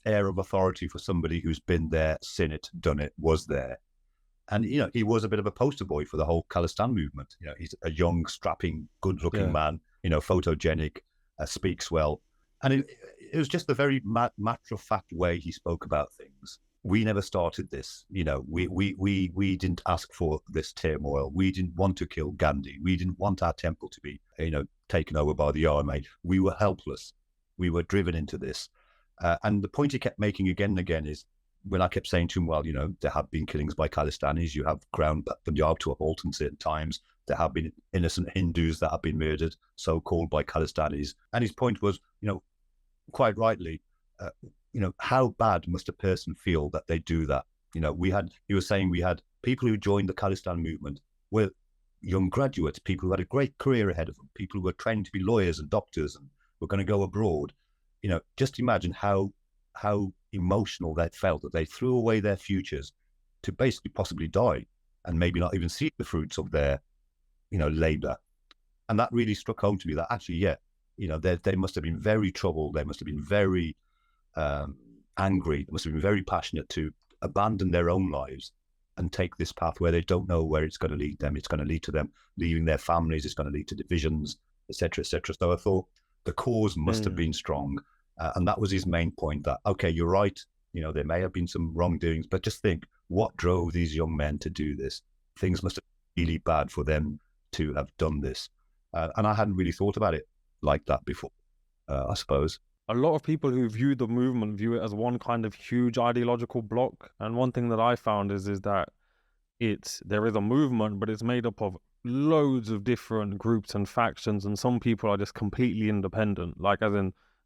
Speaker 1: air of authority for somebody who's been there, seen it, done it, was there. And, he was a bit of a poster boy for the whole Khalistani movement. He's a young, strapping, good-looking man, photogenic, speaks well. And it was just the very matter-of-fact way he spoke about things. We never started this. We didn't ask for this turmoil. We didn't want to kill Gandhi. We didn't want our temple to be, taken over by the army. We were helpless. We were driven into this. And the point he kept making again and again is, when I kept saying to him, well, there have been killings by Khalistanis. You have ground Punjab to a halt in certain times. There have been innocent Hindus that have been murdered, so-called, by Khalistanis. And his point was, quite rightly, how bad must a person feel that they do that? He was saying we had people who joined the Khalistan movement were young graduates, people who had a great career ahead of them, people who were trained to be lawyers and doctors and were going to go abroad. Just imagine how emotional they felt that they threw away their futures to basically possibly die and maybe not even see the fruits of their, labor. And that really struck home to me that actually, they must have been very troubled. They must have been very angry. They must have been very passionate to abandon their own lives and take this path where they don't know where it's going to lead them. It's going to lead to them leaving their families. It's going to lead to divisions, etc., etc. So I thought the cause must have been strong. And that was his main point, that, okay, you're right. There may have been some wrongdoings, but just think what drove these young men to do this. Things must have been really bad for them to have done this. And I hadn't really thought about it like that before, I suppose.
Speaker 2: A lot of people who view the movement view it as one kind of huge ideological block. And one thing that I found is that there is a movement, but it's made up of loads of different groups and factions, and some people are just completely independent.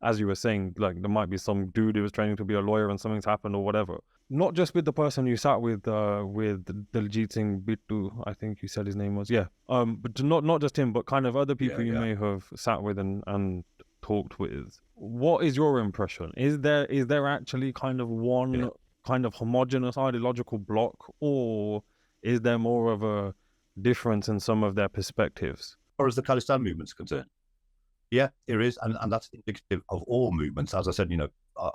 Speaker 2: As you were saying, there might be some dude who was training to be a lawyer and something's happened or whatever. Not just with the person you sat with Diljit Singh Bhittu, I think you said his name was, but not just him, but kind of other people you may have sat with and talked with, what is your impression? Is there actually kind of one kind of homogenous ideological block, or is there more of a difference in some of their perspectives?
Speaker 1: Or as the Khalistani movement's concerned, yeah, there is, and that's indicative of all movements. As I said,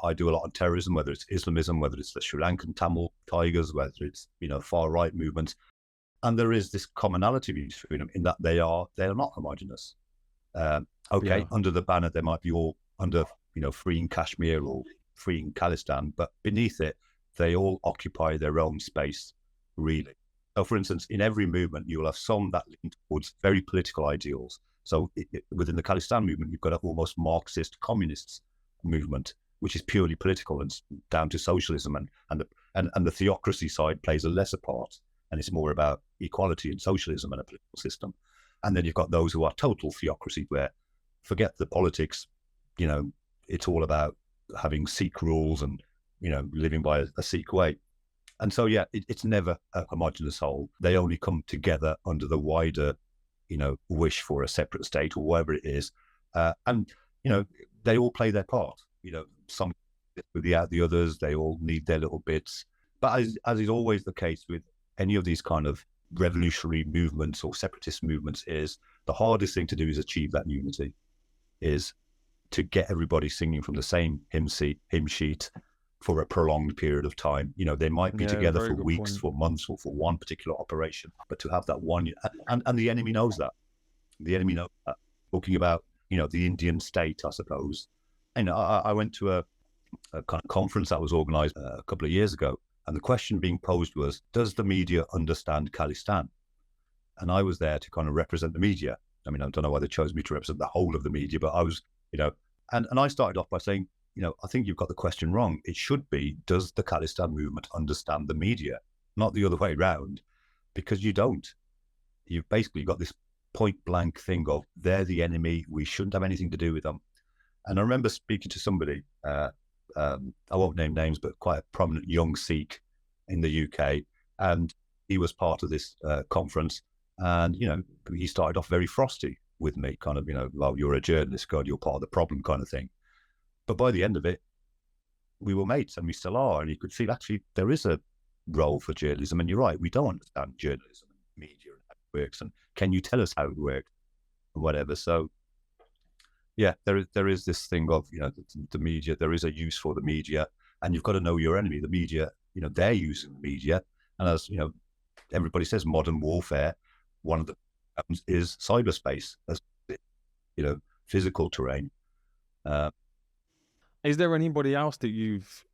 Speaker 1: I do a lot on terrorism, whether it's Islamism, whether it's the Sri Lankan Tamil Tigers, whether it's far right movements, and there is this commonality between them in that they are not homogenous. Under the banner they might be all under freeing Kashmir or freeing Khalistan, but beneath it they all occupy their own space, really. So, for instance, in every movement you will have some that lean towards very political ideals. So within the Khalistan movement, you've got an almost Marxist communist movement, which is purely political and down to socialism, and the theocracy side plays a lesser part, and it's more about equality and socialism and a political system. And then you've got those who are total theocracy, where forget the politics, it's all about having Sikh rules and living by a Sikh way. And so it's never a homogenous whole. They only come together under the wider wish for a separate state or whatever it is. And they all play their part. Some with the others, they all need their little bits. But as is always the case with any of these kind of revolutionary movements or separatist movements, is the hardest thing to do is achieve that unity, is to get everybody singing from the same hymn sheet for a prolonged period of time. They might be together for weeks, for months, or for one particular operation, but to have that one, and the enemy knows that. The enemy knows that. Talking about, the Indian state, I suppose. I went to a kind of conference that was organized a couple of years ago, and the question being posed was, does the media understand Khalistan? And I was there to kind of represent the media. I mean, I don't know why they chose me to represent the whole of the media, but I was, and I started off by saying, I think you've got the question wrong. It should be, does the Khalistan movement understand the media? Not the other way around, because you don't. You've basically got this point blank thing of, they're the enemy, we shouldn't have anything to do with them. And I remember speaking to somebody, I won't name names, but quite a prominent young Sikh in the UK, and he was part of this conference, and he started off very frosty with me, kind of, well, you're a journalist, God, you're part of the problem, kind of thing. But by the end of it, we were mates, and we still are, and you could feel actually there is a role for journalism, and you're right, we don't understand journalism and media and how it works, and can you tell us how it works and whatever. So yeah, there is this thing of, the media, there is a use for the media, and you've got to know your enemy. The media, they're using the media, and as everybody says, modern warfare, one of the problems is cyberspace, as physical terrain.
Speaker 2: Is there anybody else that you've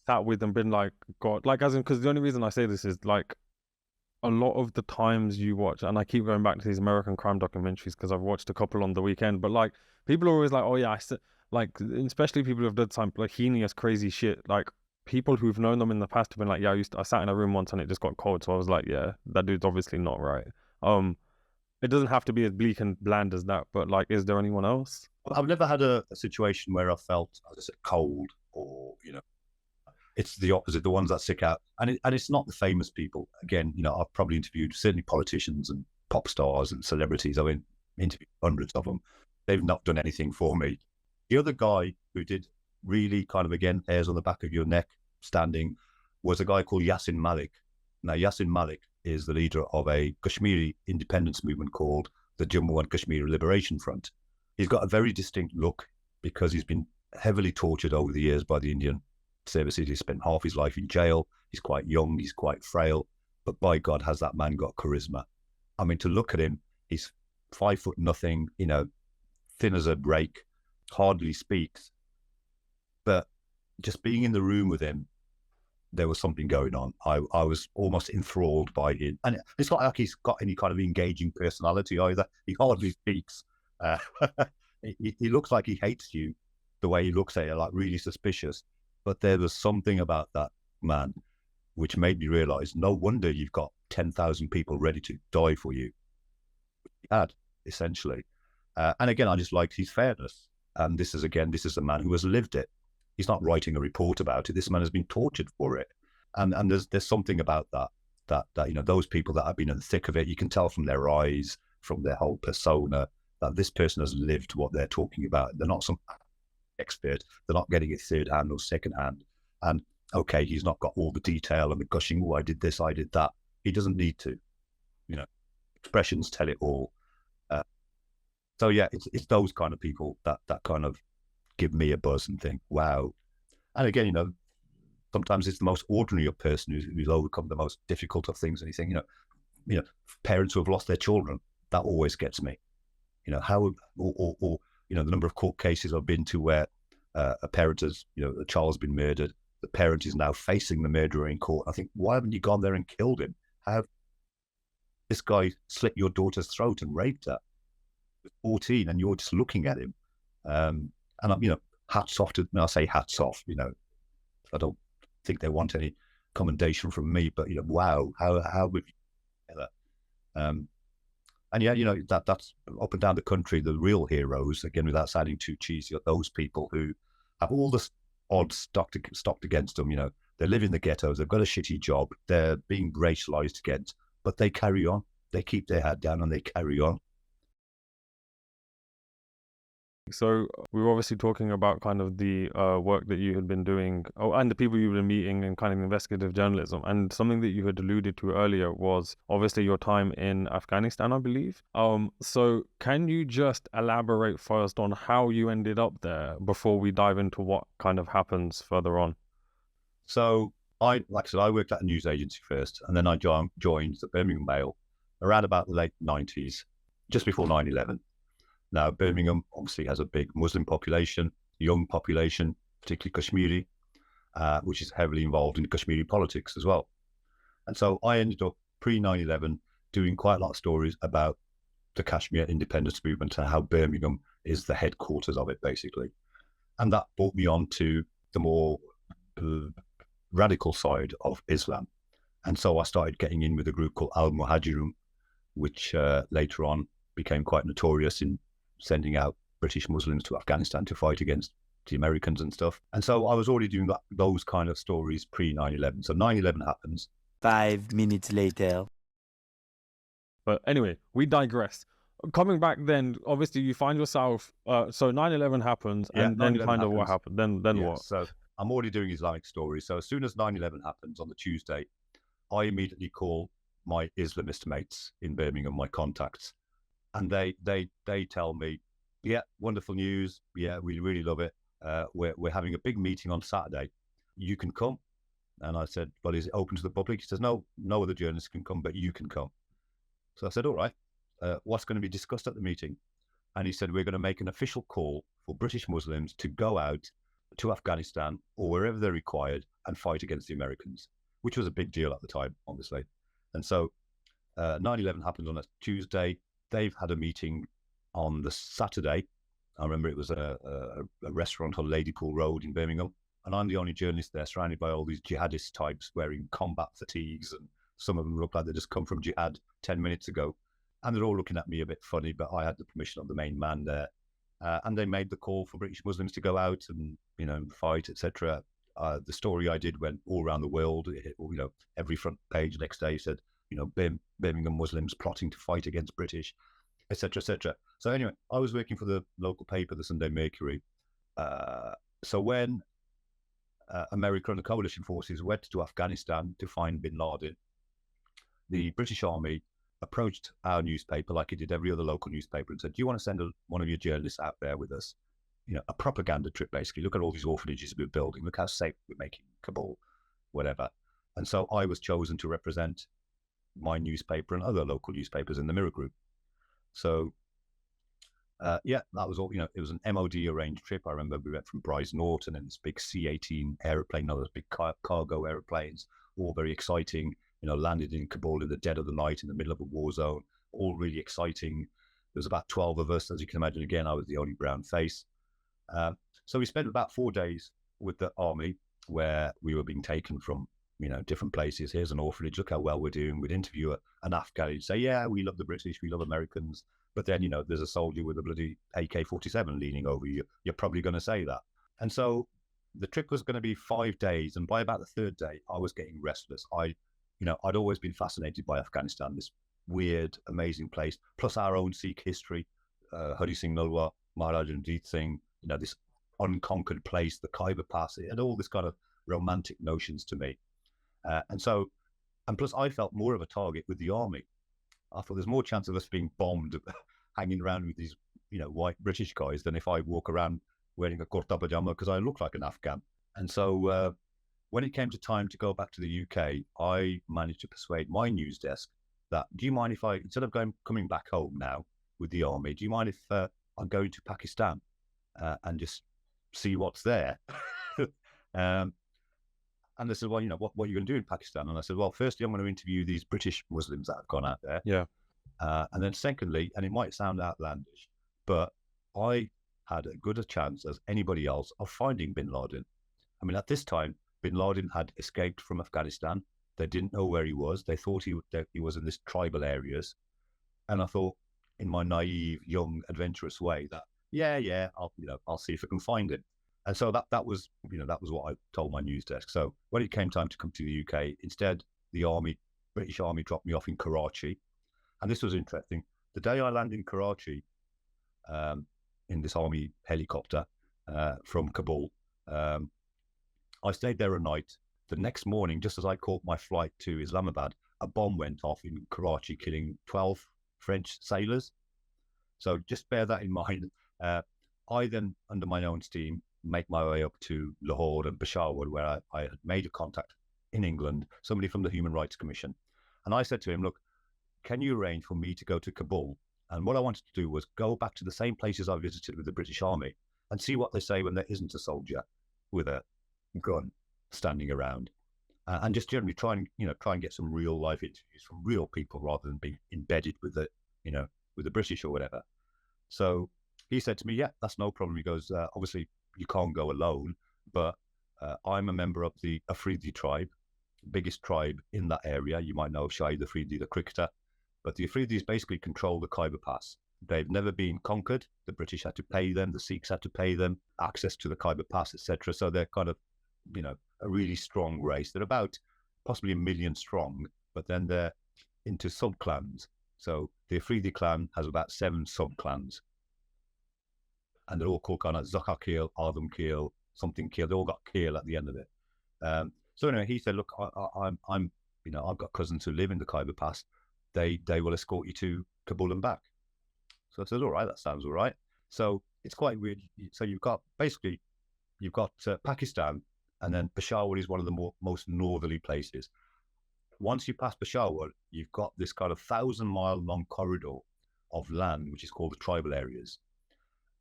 Speaker 2: sat with and been like, God, like, as in, because the only reason I say this is, like, a lot of the times you watch, and I keep going back to these American crime documentaries because I've watched a couple on the weekend, but like, people are always like, oh yeah, like, especially people who've done some like heinous, crazy shit, like people who've known them in the past have been like, yeah, I sat in a room once and it just got cold, so I was like, yeah, that dude's obviously not right. It doesn't have to be as bleak and bland as that, but like, is there anyone else?
Speaker 1: I've never had a situation where I felt, as I said, cold, or it's the opposite, the ones that stick out. And it's not the famous people. Again, I've probably interviewed certainly politicians and pop stars and celebrities. I've interviewed hundreds of them. They've not done anything for me. The other guy who did really kind of, again, hairs on the back of your neck standing, was a guy called Yasin Malik. Now, Yasin Malik is the leader of a Kashmiri independence movement called the Jammu and Kashmir Liberation Front. He's got a very distinct look because he's been heavily tortured over the years by the Indian services. He spent half his life in jail. He's quite young, he's quite frail, but by God, has that man got charisma. I mean, to look at him, he's 5 foot nothing, thin as a rake, hardly speaks, but just being in the room with him, there was something going on. I was almost enthralled by him, and it's not like he's got any kind of engaging personality either. He hardly speaks. He looks like he hates you, the way he looks at you, like really suspicious. But there was something about that man which made me realize, no wonder you've got 10,000 people ready to die for you. He had, essentially. And again, I just liked his fairness. And this is a man who has lived it. He's not writing a report about it. This man has been tortured for it. And there's something about that those people that have been in the thick of it, you can tell from their eyes, from their whole persona, that this person has lived what they're talking about. They're not some expert. They're not getting it third hand or second hand. And okay, he's not got all the detail and the gushing, oh, I did this, I did that. He doesn't need to. Expressions tell it all. So yeah, it's those kind of people that kind of give me a buzz and think, wow. And again, sometimes it's the most ordinary person who's overcome the most difficult of things. And you think, parents who have lost their children, that always gets me. How, or the number of court cases I've been to where a parent has, a child's been murdered. The parent is now facing the murderer in court. I think, why haven't you gone there and killed him? Have this guy slit your daughter's throat and raped her at 14, and you're just looking at him. And I'm, hats off to. I say hats off. I don't think they want any commendation from me, but wow, how would you that? And yeah, that's up and down the country. The real heroes, again, without sounding too cheesy, are those people who have all the odds stocked against them. They live in the ghettos. They've got a shitty job. They're being racialized against, but they carry on. They keep their head down and they carry on.
Speaker 2: So we were obviously talking about kind of the work that you had been doing, and the people you've been meeting in kind of investigative journalism. And something that you had alluded to earlier was obviously your time in Afghanistan, I believe. So can you just elaborate first on how you ended up there before we dive into what kind of happens further on?
Speaker 1: So like I said, I worked at a news agency first, and then I joined the Birmingham Mail around about the late 90s, just before 9/11. Now, Birmingham obviously has a big Muslim population, young population, particularly Kashmiri, which is heavily involved in Kashmiri politics as well. And so I ended up pre-9/11 doing quite a lot of stories about the Kashmir independence movement and how Birmingham is the headquarters of it, basically. And that brought me on to the more radical side of Islam. And so I started getting in with a group called Al-Muhajirun, which later on became quite notorious in sending out British Muslims to Afghanistan to fight against the Americans and stuff. And so I was already doing those kind of stories pre-9/11. So 9/11 happens.
Speaker 3: 5 minutes later.
Speaker 2: But anyway, we digress. Coming back then, obviously you find yourself, so 9/11 happens, and then kind of what happened, then what?
Speaker 1: So I'm already doing Islamic stories. So as soon as 9/11 happens on the Tuesday, I immediately call my Islamist mates in Birmingham, my contacts, and they tell me, yeah, wonderful news. Yeah, we really love it. We're having a big meeting on Saturday. You can come. And I said, well, is it open to the public? He says, no other journalists can come, but you can come. So I said, all right, what's going to be discussed at the meeting? And he said, we're going to make an official call for British Muslims to go out to Afghanistan or wherever they're required and fight against the Americans, which was a big deal at the time, obviously. And so 9/11 happened on a Tuesday. They've had a meeting on the Saturday. I remember it was a restaurant on Ladypool Road in Birmingham. And I'm the only journalist there, surrounded by all these jihadist types wearing combat fatigues. And some of them look like they just come from jihad 10 minutes ago. And they're all looking at me a bit funny, but I had the permission of the main man there. And they made the call for British Muslims to go out and, fight, etc. The story I did went all around the world. Every front page next day said, Birmingham Muslims plotting to fight against British, etc., etc. So anyway, I was working for the local paper, the Sunday Mercury. So when America and the coalition forces went to Afghanistan to find bin Laden, the British Army approached our newspaper like it did every other local newspaper and said, do you want to send one of your journalists out there with us? A propaganda trip, basically. Look at all these orphanages we're building. Look how safe we're making Kabul, whatever. And so I was chosen to represent my newspaper and other local newspapers in the Mirror Group. So, that was all, it was an MOD arranged trip. I remember we went from Brize Norton in this big C-18 aeroplane, those big cargo airplanes, all very exciting, landed in Kabul in the dead of the night in the middle of a war zone, all really exciting. There was about 12 of us, as you can imagine. Again, I was the only brown face. So we spent about 4 days with the army where we were being taken from, different places. Here's an orphanage. Look how well we're doing. We'd interview an Afghan. He'd say, yeah, we love the British. We love Americans. But then, there's a soldier with a bloody AK-47 leaning over you. You're probably going to say that. And so the trip was going to be 5 days. And by about the third day, I was getting restless. I'd always been fascinated by Afghanistan, this weird, amazing place, plus our own Sikh history. Hari Singh Nalwa, Maharaj Ranjit Singh, this unconquered place, the Khyber Pass, it had all this kind of romantic notions to me. And plus I felt more of a target with the army. I thought there's more chance of us being bombed hanging around with these, white British guys than if I walk around wearing a kurta pajama because I look like an Afghan. And so when it came to time to go back to the UK, I managed to persuade my news desk that, do you mind if I, instead of coming back home now with the army, do you mind if I go to Pakistan and just see what's there? And they said, well, what are you going to do in Pakistan? And I said, well, firstly, I'm going to interview these British Muslims that have gone out there.
Speaker 2: Yeah.
Speaker 1: And then secondly, and it might sound outlandish, but I had as good a chance as anybody else of finding bin Laden. I mean, at this time, bin Laden had escaped from Afghanistan. They didn't know where he was. They thought he was in this tribal areas. And I thought, in my naive, young, adventurous way, that, I'll see if I can find him. And so that was what I told my news desk. So when it came time to come to the UK, instead, the British Army dropped me off in Karachi. And this was interesting. The day I landed in Karachi, in this army helicopter from Kabul, I stayed there a night. The next morning, just as I caught my flight to Islamabad, a bomb went off in Karachi, killing 12 French sailors. So just bear that in mind. I then, under my own steam, make my way up to Lahore and Peshawar, where I had made a contact in England, somebody from the Human Rights Commission. And I said to him, look, can you arrange for me to go to Kabul? And what I wanted to do was go back to the same places I visited with the British Army and see what they say when there isn't a soldier with a gun standing around, and just generally try and get some real life interviews from real people rather than be embedded with the British or whatever. So he said to me, yeah, that's no problem. He goes, obviously you can't go alone, but I'm a member of the Afridi tribe, biggest tribe in that area. You might know Shahid Afridi, the cricketer, but the Afridis basically control the Khyber Pass. They've never been conquered. The British had to pay them, the Sikhs had to pay them access to the Khyber Pass, etc. So they're kind of, a really strong race. They're about possibly 1 million strong, but then they're into sub-clans. So the Afridi clan has about 7 sub-clans. And they're all called kind of Zakha Keel, Adam Keel, something Keel. They all got Keel at the end of it. So anyway, he said, look, I've got cousins who live in the Khyber Pass. They will escort you to Kabul and back. So I said, all right, that sounds all right. So it's quite weird. So you've got Pakistan, and then Peshawar is one of the most northerly places. Once you pass Peshawar, you've got this kind of 1,000-mile long corridor of land, which is called the tribal areas.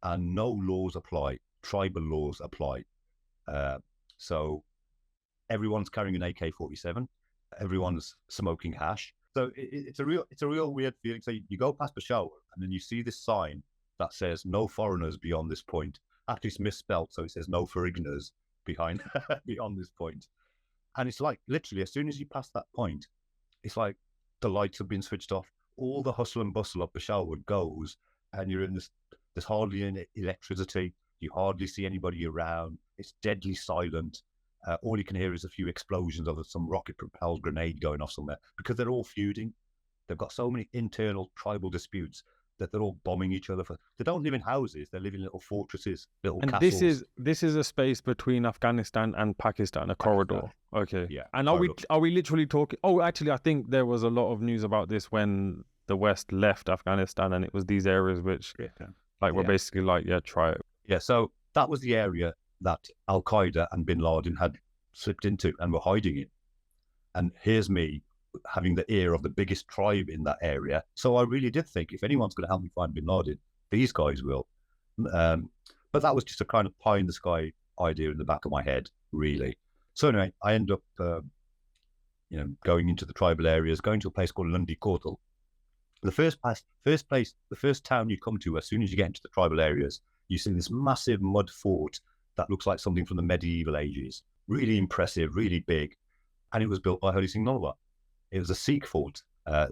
Speaker 1: And no laws apply. Tribal laws apply. So everyone's carrying an AK-47. Everyone's smoking hash. So it's a real weird feeling. So you go past Peshawar, and then you see this sign that says no foreigners beyond this point. Actually, it's misspelled, so it says no foreigners beyond this point. And it's like, literally, as soon as you pass that point, it's like the lights have been switched off. All the hustle and bustle of Peshawar goes, and you're in there's hardly any electricity. You hardly see anybody around. It's deadly silent. All you can hear is a few explosions of some rocket-propelled grenade going off somewhere, because they're all feuding. They've got so many internal tribal disputes that they're all bombing each other. They don't live in houses. They live in little fortresses, little castles.
Speaker 2: And this is a space between Afghanistan and Pakistan, a corridor. Okay.
Speaker 1: Yeah.
Speaker 2: And are we literally talking? Oh, actually, I think there was a lot of news about this when the West left Afghanistan, and it was these areas which, were basically try it.
Speaker 1: Yeah. So that was the area that Al Qaeda and Bin Laden had slipped into and were hiding in. And here's me having the ear of the biggest tribe in that area. So I really did think, if anyone's going to help me find Bin Laden, these guys will. But that was just a kind of pie in the sky idea in the back of my head, really. So anyway, I end up, going into the tribal areas, going to a place called Lundi Kotal. The first town you come to, as soon as you get into the tribal areas, you see this massive mud fort that looks like something from the medieval ages. Really impressive, really big. And it was built by Hari Singh Nalwa. It was a Sikh fort.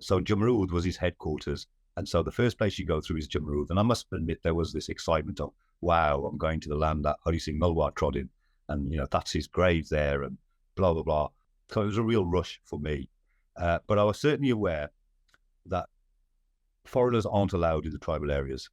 Speaker 1: So Jamrud was his headquarters. And so the first place you go through is Jamrud. And I must admit, there was this excitement of, wow, I'm going to the land that Hari Singh Nalwa trod in. And, that's his grave there and blah, blah, blah. So it was a real rush for me. But I was certainly aware that foreigners aren't allowed in the tribal areas.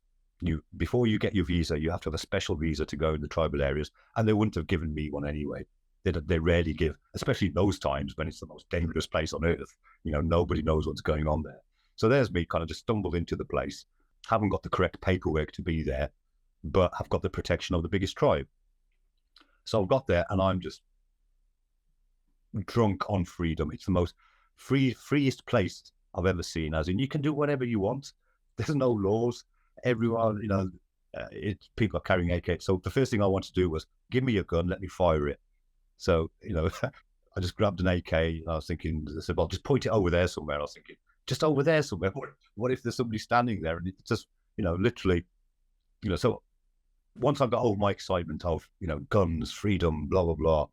Speaker 1: before you get your visa, you have to have a special visa to go in the tribal areas, and they wouldn't have given me one anyway. They rarely give, especially in those times when it's the most dangerous place on earth. Nobody knows what's going on there. So there's me kind of just stumbled into the place, haven't got the correct paperwork to be there, but have got the protection of the biggest tribe. So I've got there and I'm just drunk on freedom. It's the most freest place I've ever seen, as in you can do whatever you want. There's no laws. Everyone, people are carrying AK. So the first thing I wanted to do was give me a gun, let me fire it. So, I just grabbed an AK and I was thinking, I said, well, just point it over there somewhere. I was thinking, just over there somewhere. What if there's somebody standing there? And it's just, literally, so once I got over my excitement of, guns, freedom, blah, blah, blah,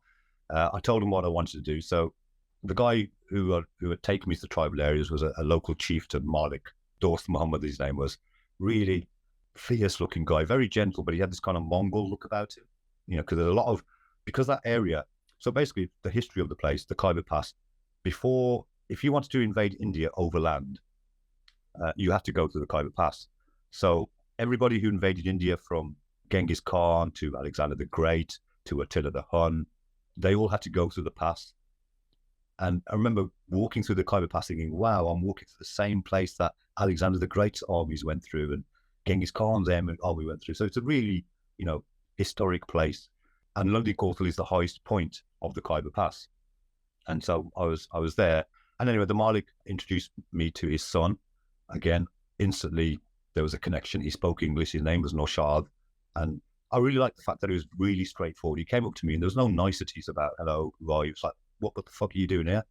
Speaker 1: I told him what I wanted to do. So the guy who had taken me to the tribal areas was a local chieftain, Malik Dost Muhammad, his name was. Really fierce looking guy, very gentle, but he had this kind of Mongol look about him, because there's a lot of, because that area, so basically the history of the place, the Khyber Pass, if you wanted to invade India overland, you had to go through the Khyber Pass. So everybody who invaded India from Genghis Khan to Alexander the Great to Attila the Hun, they all had to go through the pass. And I remember walking through the Khyber Pass thinking, wow, I'm walking through the same place that Alexander the Great's armies went through and Genghis Khan's army went through. So it's a really, historic place. And Lundi Kotal is the highest point of the Khyber Pass. And so I was there. And anyway, the Malik introduced me to his son. Again, instantly there was a connection. He spoke English. His name was Naushad. And I really liked the fact that he was really straightforward. He came up to me and there was no niceties about, hello, who are you? It's like, what the fuck are you doing here?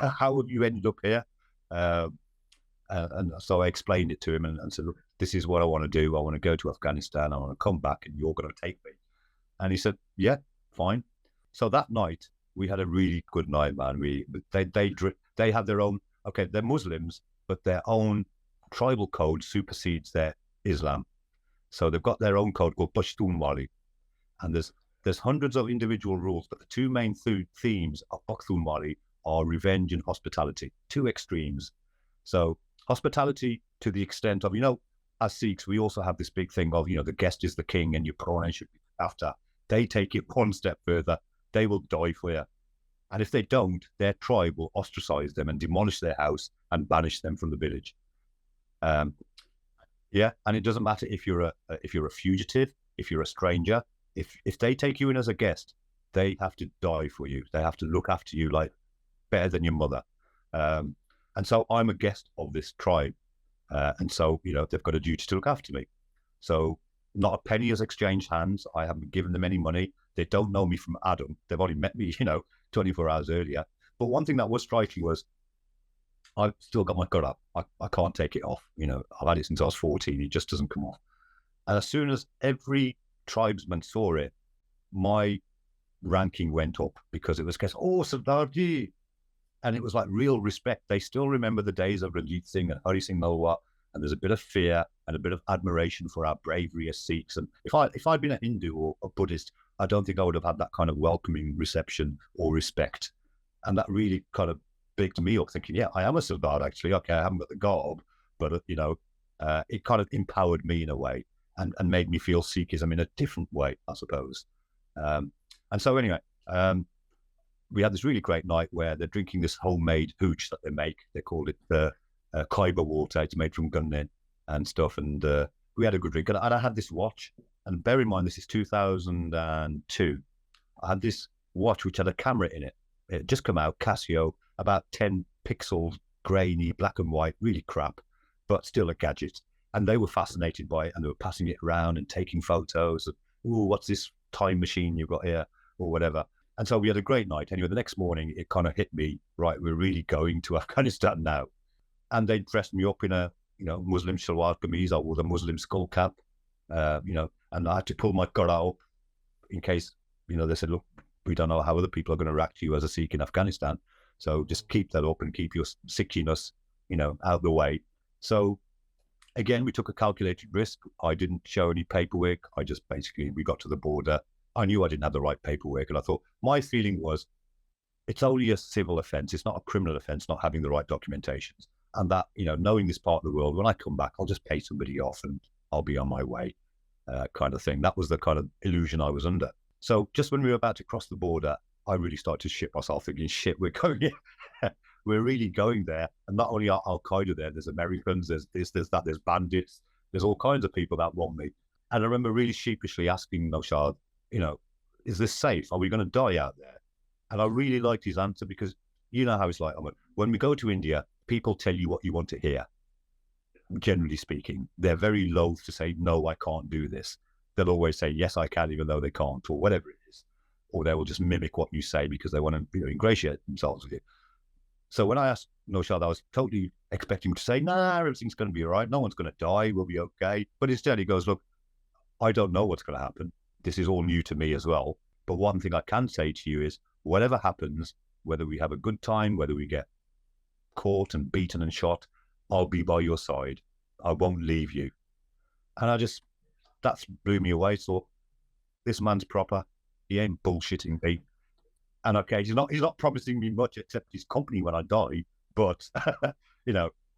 Speaker 1: How have you ended up here? And so I explained it to him and said, look, this is what I want to do. I want to go to Afghanistan. I want to come back and you're going to take me. And he said, yeah, fine. So that night we had a really good night, man. They have their own, okay, they're Muslims, but their own tribal code supersedes their Islam. So they've got their own code called Pashtun Wali. And there's hundreds of individual rules, but the two main themes of Pashtun Wali are revenge and hospitality, two extremes. So hospitality to the extent of, as Sikhs, we also have this big thing of, the guest is the king and your prawn should be after. They take it one step further. They will die for you. And if they don't, their tribe will ostracize them and demolish their house and banish them from the village. Yeah, and it doesn't matter if you're a fugitive, if you're a stranger, if they take you in as a guest, they have to die for you. They have to look after you like better than your mother. And so I'm a guest of this tribe. And so, they've got a duty to look after me. So not a penny has exchanged hands. I haven't given them any money. They don't know me from Adam. They've only met me, 24 hours earlier. But one thing that was striking was I've still got my gut up. I can't take it off. I've had it since I was 14. It just doesn't come off. And as soon as every tribesman saw it, my ranking went up because it was, oh, Sardarji. And it was like real respect. They still remember the days of Ranjit Singh and Hari Singh Nalwa. And there's a bit of fear and a bit of admiration for our bravery as Sikhs. And if I'd been a Hindu or a Buddhist, I don't think I would have had that kind of welcoming reception or respect. And that really kind of bigged me up, thinking, yeah, I am a Sardar, actually. Okay, I haven't got the garb, but, it kind of empowered me in a way and made me feel Sikhism in a different way, I suppose. And so anyway, we had this really great night where they're drinking this homemade hooch that they make. They called it the Khyber water. It's made from gunnin and stuff. And we had a good drink. And I had this watch. And bear in mind, this is 2002. I had this watch which had a camera in it. It had just come out, Casio, about 10 pixels, grainy, black and white, really crap, but still a gadget. And they were fascinated by it and they were passing it around and taking photos of, ooh, what's this time machine you've got here or whatever. And so we had a great night. Anyway, the next morning, it kind of hit me, right, we're really going to Afghanistan now. And they dressed me up in a, Muslim shalwar kameez. I wore the Muslim skull cap, and I had to pull my qara up in case, they said, look, we don't know how other people are going to react to you as a Sikh in Afghanistan. So just keep that up and keep your Sikhiness, out of the way. So again, we took a calculated risk. I didn't show any paperwork. I just we got to the border. I knew I didn't have the right paperwork. And I thought, my feeling was, it's only a civil offence. It's not a criminal offence not having the right documentations. And that, knowing this part of the world, when I come back, I'll just pay somebody off and I'll be on my way, kind of thing. That was the kind of illusion I was under. So just when we were about to cross the border, I really started to shit myself, thinking, shit, we're going here. We're really going there. And not only are Al-Qaeda there, there's Americans, there's this, there's that, there's bandits, there's all kinds of people that want me. And I remember really sheepishly asking Naushad, is this safe? Are we going to die out there? And I really liked his answer, because you know how it's like, when we go to India, people tell you what you want to hear. Generally speaking, they're very loath to say, no, I can't do this. They'll always say, yes, I can, even though they can't, or whatever it is. Or they will just mimic what you say because they want to ingratiate themselves with you. So when I asked Naushad, I was totally expecting him to say, nah, everything's going to be all right. No one's going to die. We'll be okay. But instead he goes, look, I don't know what's going to happen. This is all new to me as well. But one thing I can say to you is, whatever happens, whether we have a good time, whether we get caught and beaten and shot, I'll be by your side. I won't leave you. And that blew me away. So this man's proper. He ain't bullshitting me. And okay, he's not promising me much except his company when I die. But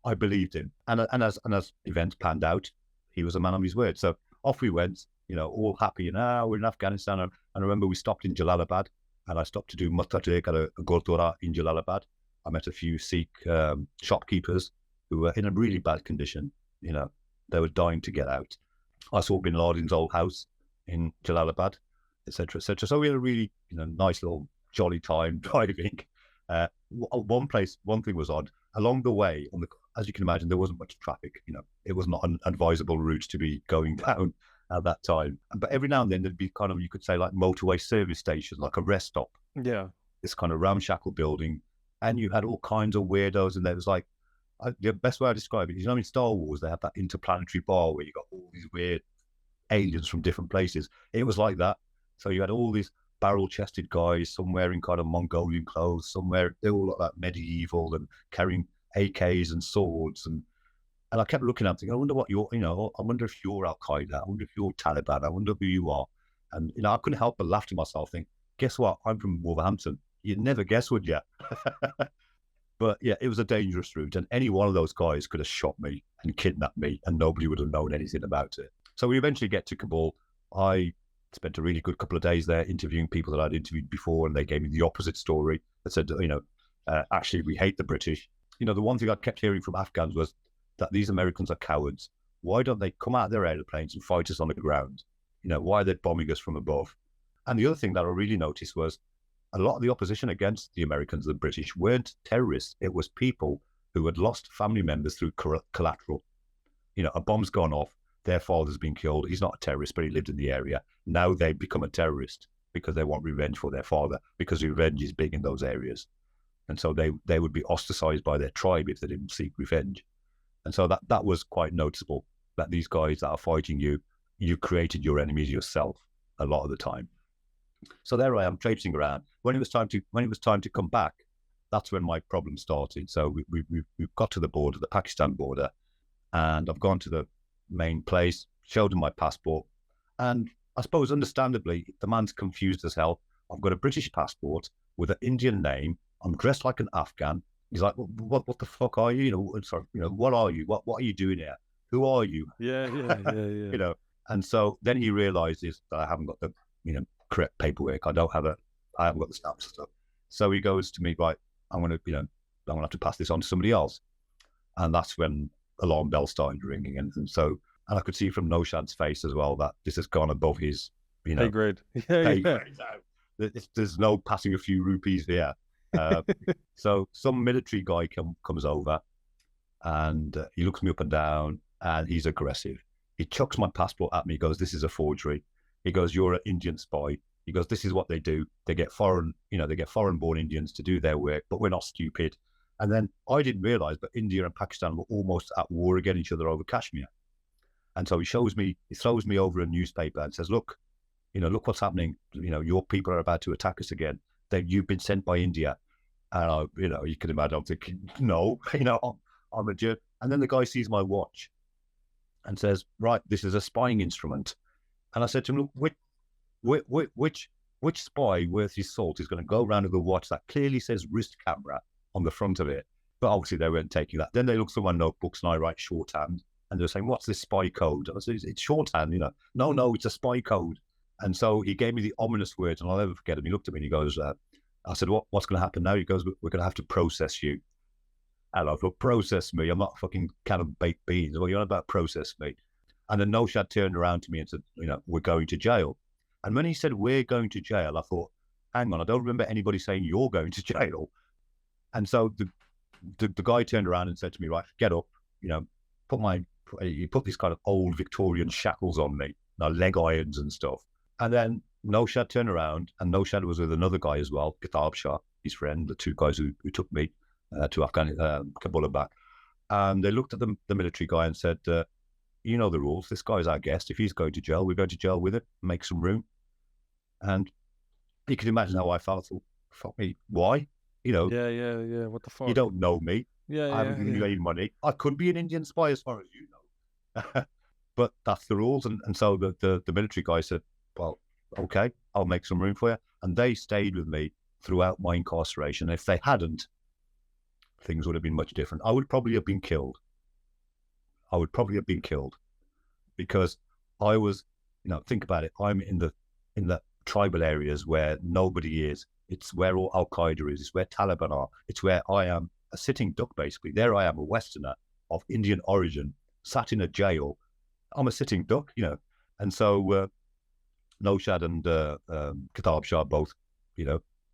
Speaker 1: I believed him. And as events panned out, he was a man of his word. So off we went, all happy. And we're in Afghanistan. And I remember we stopped in Jalalabad, and I stopped to do Matatek at a Gurdwara in Jalalabad. I met a few Sikh shopkeepers who were in a really bad condition. They were dying to get out. I saw Bin Laden's old house in Jalalabad, etc., etc. So we had a really, nice little jolly time driving. One thing was odd. Along the way, as you can imagine, there wasn't much traffic. It was not an advisable route to be going down at that time. But every now and then there'd be kind of, you could say, like motorway service stations, like a rest stop.
Speaker 2: Yeah. This
Speaker 1: kind of ramshackle building. And you had all kinds of weirdos, and there was like, the best way I describe it is, in Star Wars, they have that interplanetary bar where you got all these weird aliens from different places. It was like that. So you had all these barrel-chested guys, some wearing kind of Mongolian clothes, somewhere they all look like medieval and carrying AKs and swords. And I kept looking at them thinking, I wonder what you're, I wonder if you're Al-Qaeda, I wonder if you're Taliban, I wonder who you are. And, I couldn't help but laugh to myself, think, guess what? I'm from Wolverhampton. You'd never guess, would you? But yeah, it was a dangerous route, and any one of those guys could have shot me and kidnapped me, and nobody would have known anything about it. So we eventually get to Kabul. I spent a really good couple of days there interviewing people that I'd interviewed before, and they gave me the opposite story. They said, actually, we hate the British. The one thing I kept hearing from Afghans was that these Americans are cowards. Why don't they come out of their airplanes and fight us on the ground? Why are they bombing us from above? And the other thing that I really noticed was, a lot of the opposition against the Americans and the British weren't terrorists. It was people who had lost family members through collateral. A bomb's gone off, their father's been killed. He's not a terrorist, but he lived in the area. Now they become a terrorist because they want revenge for their father, because revenge is big in those areas. And so they would be ostracized by their tribe if they didn't seek revenge. And so that was quite noticeable, that these guys that are fighting you, you created your enemies yourself a lot of the time. So there I am, traipsing around. When it was time to come back, that's when my problem started. So we got to the border, the Pakistan border, and I've gone to the main place, showed him my passport, and I suppose understandably, the man's confused as hell. I've got a British passport with an Indian name. I'm dressed like an Afghan. He's like, what the fuck are you? What are you? What are you doing here? Who are you?
Speaker 2: Yeah.
Speaker 1: And so then he realizes that I haven't got the correct paperwork. I haven't got the stamps and stuff. So he goes to me, right, I'm gonna have to pass this on to somebody else. And that's when alarm bells started ringing, and I could see from Naushad's face as well that this has gone above his
Speaker 2: pay grade.
Speaker 1: Pay grade. There's no passing a few rupees here. So some military guy comes over, and he looks me up and down, and he's aggressive. He chucks my passport at me. He goes, "This is a forgery." He goes, "You're an Indian spy." He goes, "This is what they do. They get foreign-born Indians to do their work, but we're not stupid." And then I didn't realize, but India and Pakistan were almost at war against each other over Kashmir. And so he throws me over a newspaper and says, "Look, look what's happening. Your people are about to attack us again. You've been sent by India." And you can imagine, I'm thinking, no, I'm a jerk. And then the guy sees my watch and says, "Right, this is a spying instrument." And I said to him, "Look, which spy worth his salt is going to go around with a watch that clearly says wrist camera on the front of it?" But obviously they weren't taking that. Then they look through my notebooks and I write shorthand, And they were saying, what's this spy code? I said, it's shorthand, No, it's a spy code. And so he gave me the ominous words, and I'll never forget him. He looked at me and he goes, I said, what's going to happen now? He goes, we're going to have to process you. And I thought, process me? I'm not a fucking can of baked beans. What are you on about, process me? And then Naushad turned around to me and said, we're going to jail. And when he said, we're going to jail, I thought, hang on, I don't remember anybody saying you're going to jail. And so the guy turned around and said to me, right, get up, he put these kind of old Victorian shackles on me, leg irons and stuff. And then Naushad turned around, and Naushad was with another guy as well, Kitab, his friend, the two guys who took me to Afghanistan, Kabul and back. And they looked at the military guy and said, you know the rules. This guy's our guest. If he's going to jail, we're going to jail with him, make some room. And you can imagine how I felt. I thought, fuck me, why?
Speaker 2: Yeah. What the fuck?
Speaker 1: You don't know me.
Speaker 2: Yeah.
Speaker 1: I haven't given you any money. I could be an Indian spy as far as you know. But that's the rules. And so the military guy said, well, okay, I'll make some room for you. And they stayed with me throughout my incarceration. If they hadn't, things would have been much different. I would probably have been killed. Because I was, think about it. I'm in the tribal areas where nobody is. It's where all Al-Qaeda is. It's where Taliban are. It's where I am a sitting duck, basically. There I am, a Westerner of Indian origin, sat in a jail. I'm a sitting duck, And so Naushad and Kitab Shah both,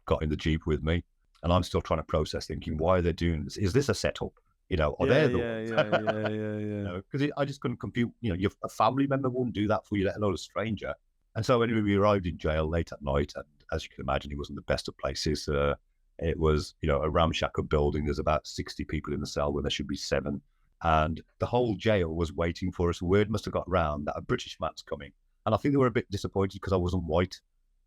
Speaker 1: got in the Jeep with me. And I'm still trying to process, thinking, why are they doing this? Is this a setup? Are they the ones? Because I just couldn't compute. A family member wouldn't do that for you, let alone a stranger. And so anyway, we arrived in jail late at night, and as you can imagine, it wasn't the best of places. It was, a ramshackle building. There's about 60 people in the cell when there should be 7. And the whole jail was waiting for us. Word must have got round that a British man's coming. And I think they were a bit disappointed because I wasn't white,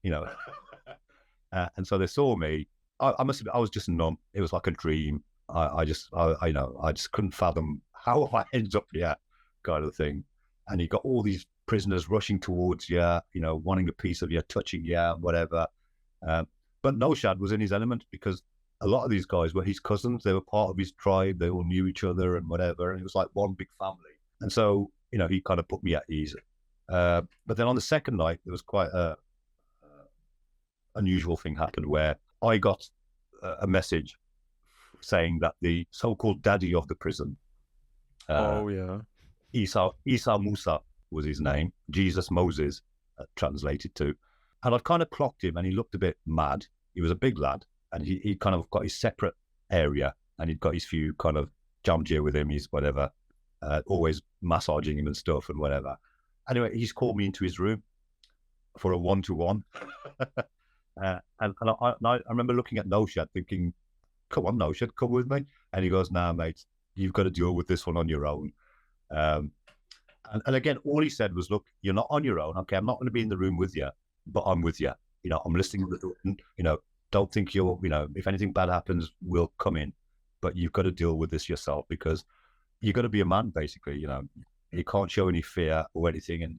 Speaker 1: and so they saw me. I must admit, I was just numb. It was like a dream. I just couldn't fathom how I ended up here, kind of thing. And you got all these prisoners rushing towards you, wanting a piece of you, touching you, whatever. But Naushad was in his element because a lot of these guys were his cousins. They were part of his tribe. They all knew each other and whatever. And it was like one big family. And so, he kind of put me at ease. But then on the second night, there was quite a unusual thing happened where I got a message saying that the so-called daddy of the prison, Isa Musa was his name, Jesus Moses, translated to. And I'd kind of clocked him, and he looked a bit mad. He was a big lad, and he kind of got his separate area, and he'd got his few kind of jamjir with him, he's whatever, always massaging him and stuff and whatever. Anyway, he's called me into his room for a one-to-one. And I remember looking at Naushad thinking, come on, Naushad, come with me. And he goes, nah, mate, you've got to deal with this one on your own. And again, all he said was, look, you're not on your own. Okay, I'm not going to be in the room with you, but I'm with you. I'm listening to the, don't think you'll, if anything bad happens, we'll come in. But you've got to deal with this yourself because you've got to be a man, basically. You can't show any fear or anything, and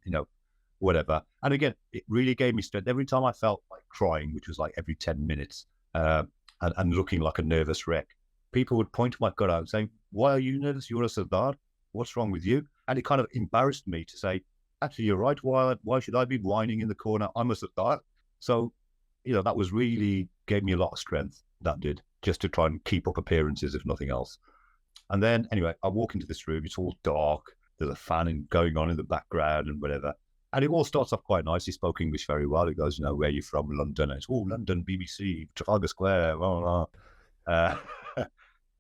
Speaker 1: whatever. And again, it really gave me strength. Every time I felt like crying, which was like every 10 minutes, and looking like a nervous wreck, people would point my gut out and say, why are you nervous? You're a Sardar. What's wrong with you? And it kind of embarrassed me to say, actually, you're right. Why should I be whining in the corner? I'm a Sardar. So, that was really gave me a lot of strength. That did, just to try and keep up appearances, if nothing else. And then, anyway, I walk into this room. It's all dark. There's a fan going on in the background and whatever. And it all starts off quite nice. He spoke English very well. He goes, where are you from? London. And it's, London, BBC, Trafalgar Square, blah, blah, blah.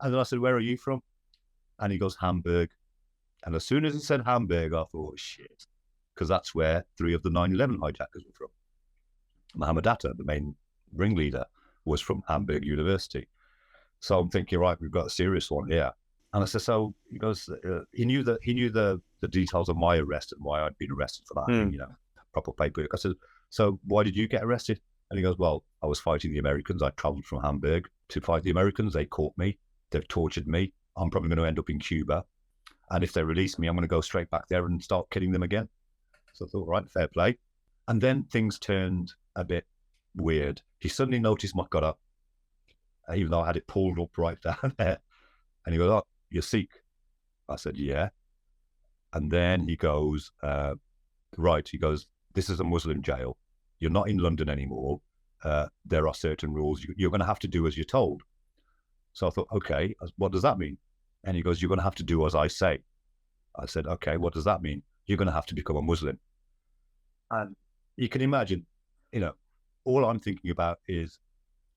Speaker 1: And then I said, where are you from? And he goes, Hamburg. And as soon as he said Hamburg, I thought, shit, because that's where 3 of the 9/11 hijackers were from. Mohammed Atta, the main ringleader, was from Hamburg University. So I'm thinking, right, we've got a serious one here. And I said, so he goes, he knew the details of my arrest and why I'd been arrested for that, proper paperwork. I said, so why did you get arrested? And he goes, well, I was fighting the Americans. I traveled from Hamburg to fight the Americans. They caught me. They've tortured me. I'm probably going to end up in Cuba. And if they release me, I'm going to go straight back there and start killing them again. So I thought, right, fair play. And then things turned a bit weird. He suddenly noticed my gut up, even though I had it pulled up right down there. And he goes, oh, you're Sikh? I said, yeah. And then he goes, right, he goes, this is a Muslim jail. You're not in London anymore. There are certain rules. You're going to have to do as you're told. So I thought, okay, what does that mean? And he goes, you're going to have to do as I say. I said, okay, what does that mean? You're going to have to become a Muslim. And you can imagine, all I'm thinking about is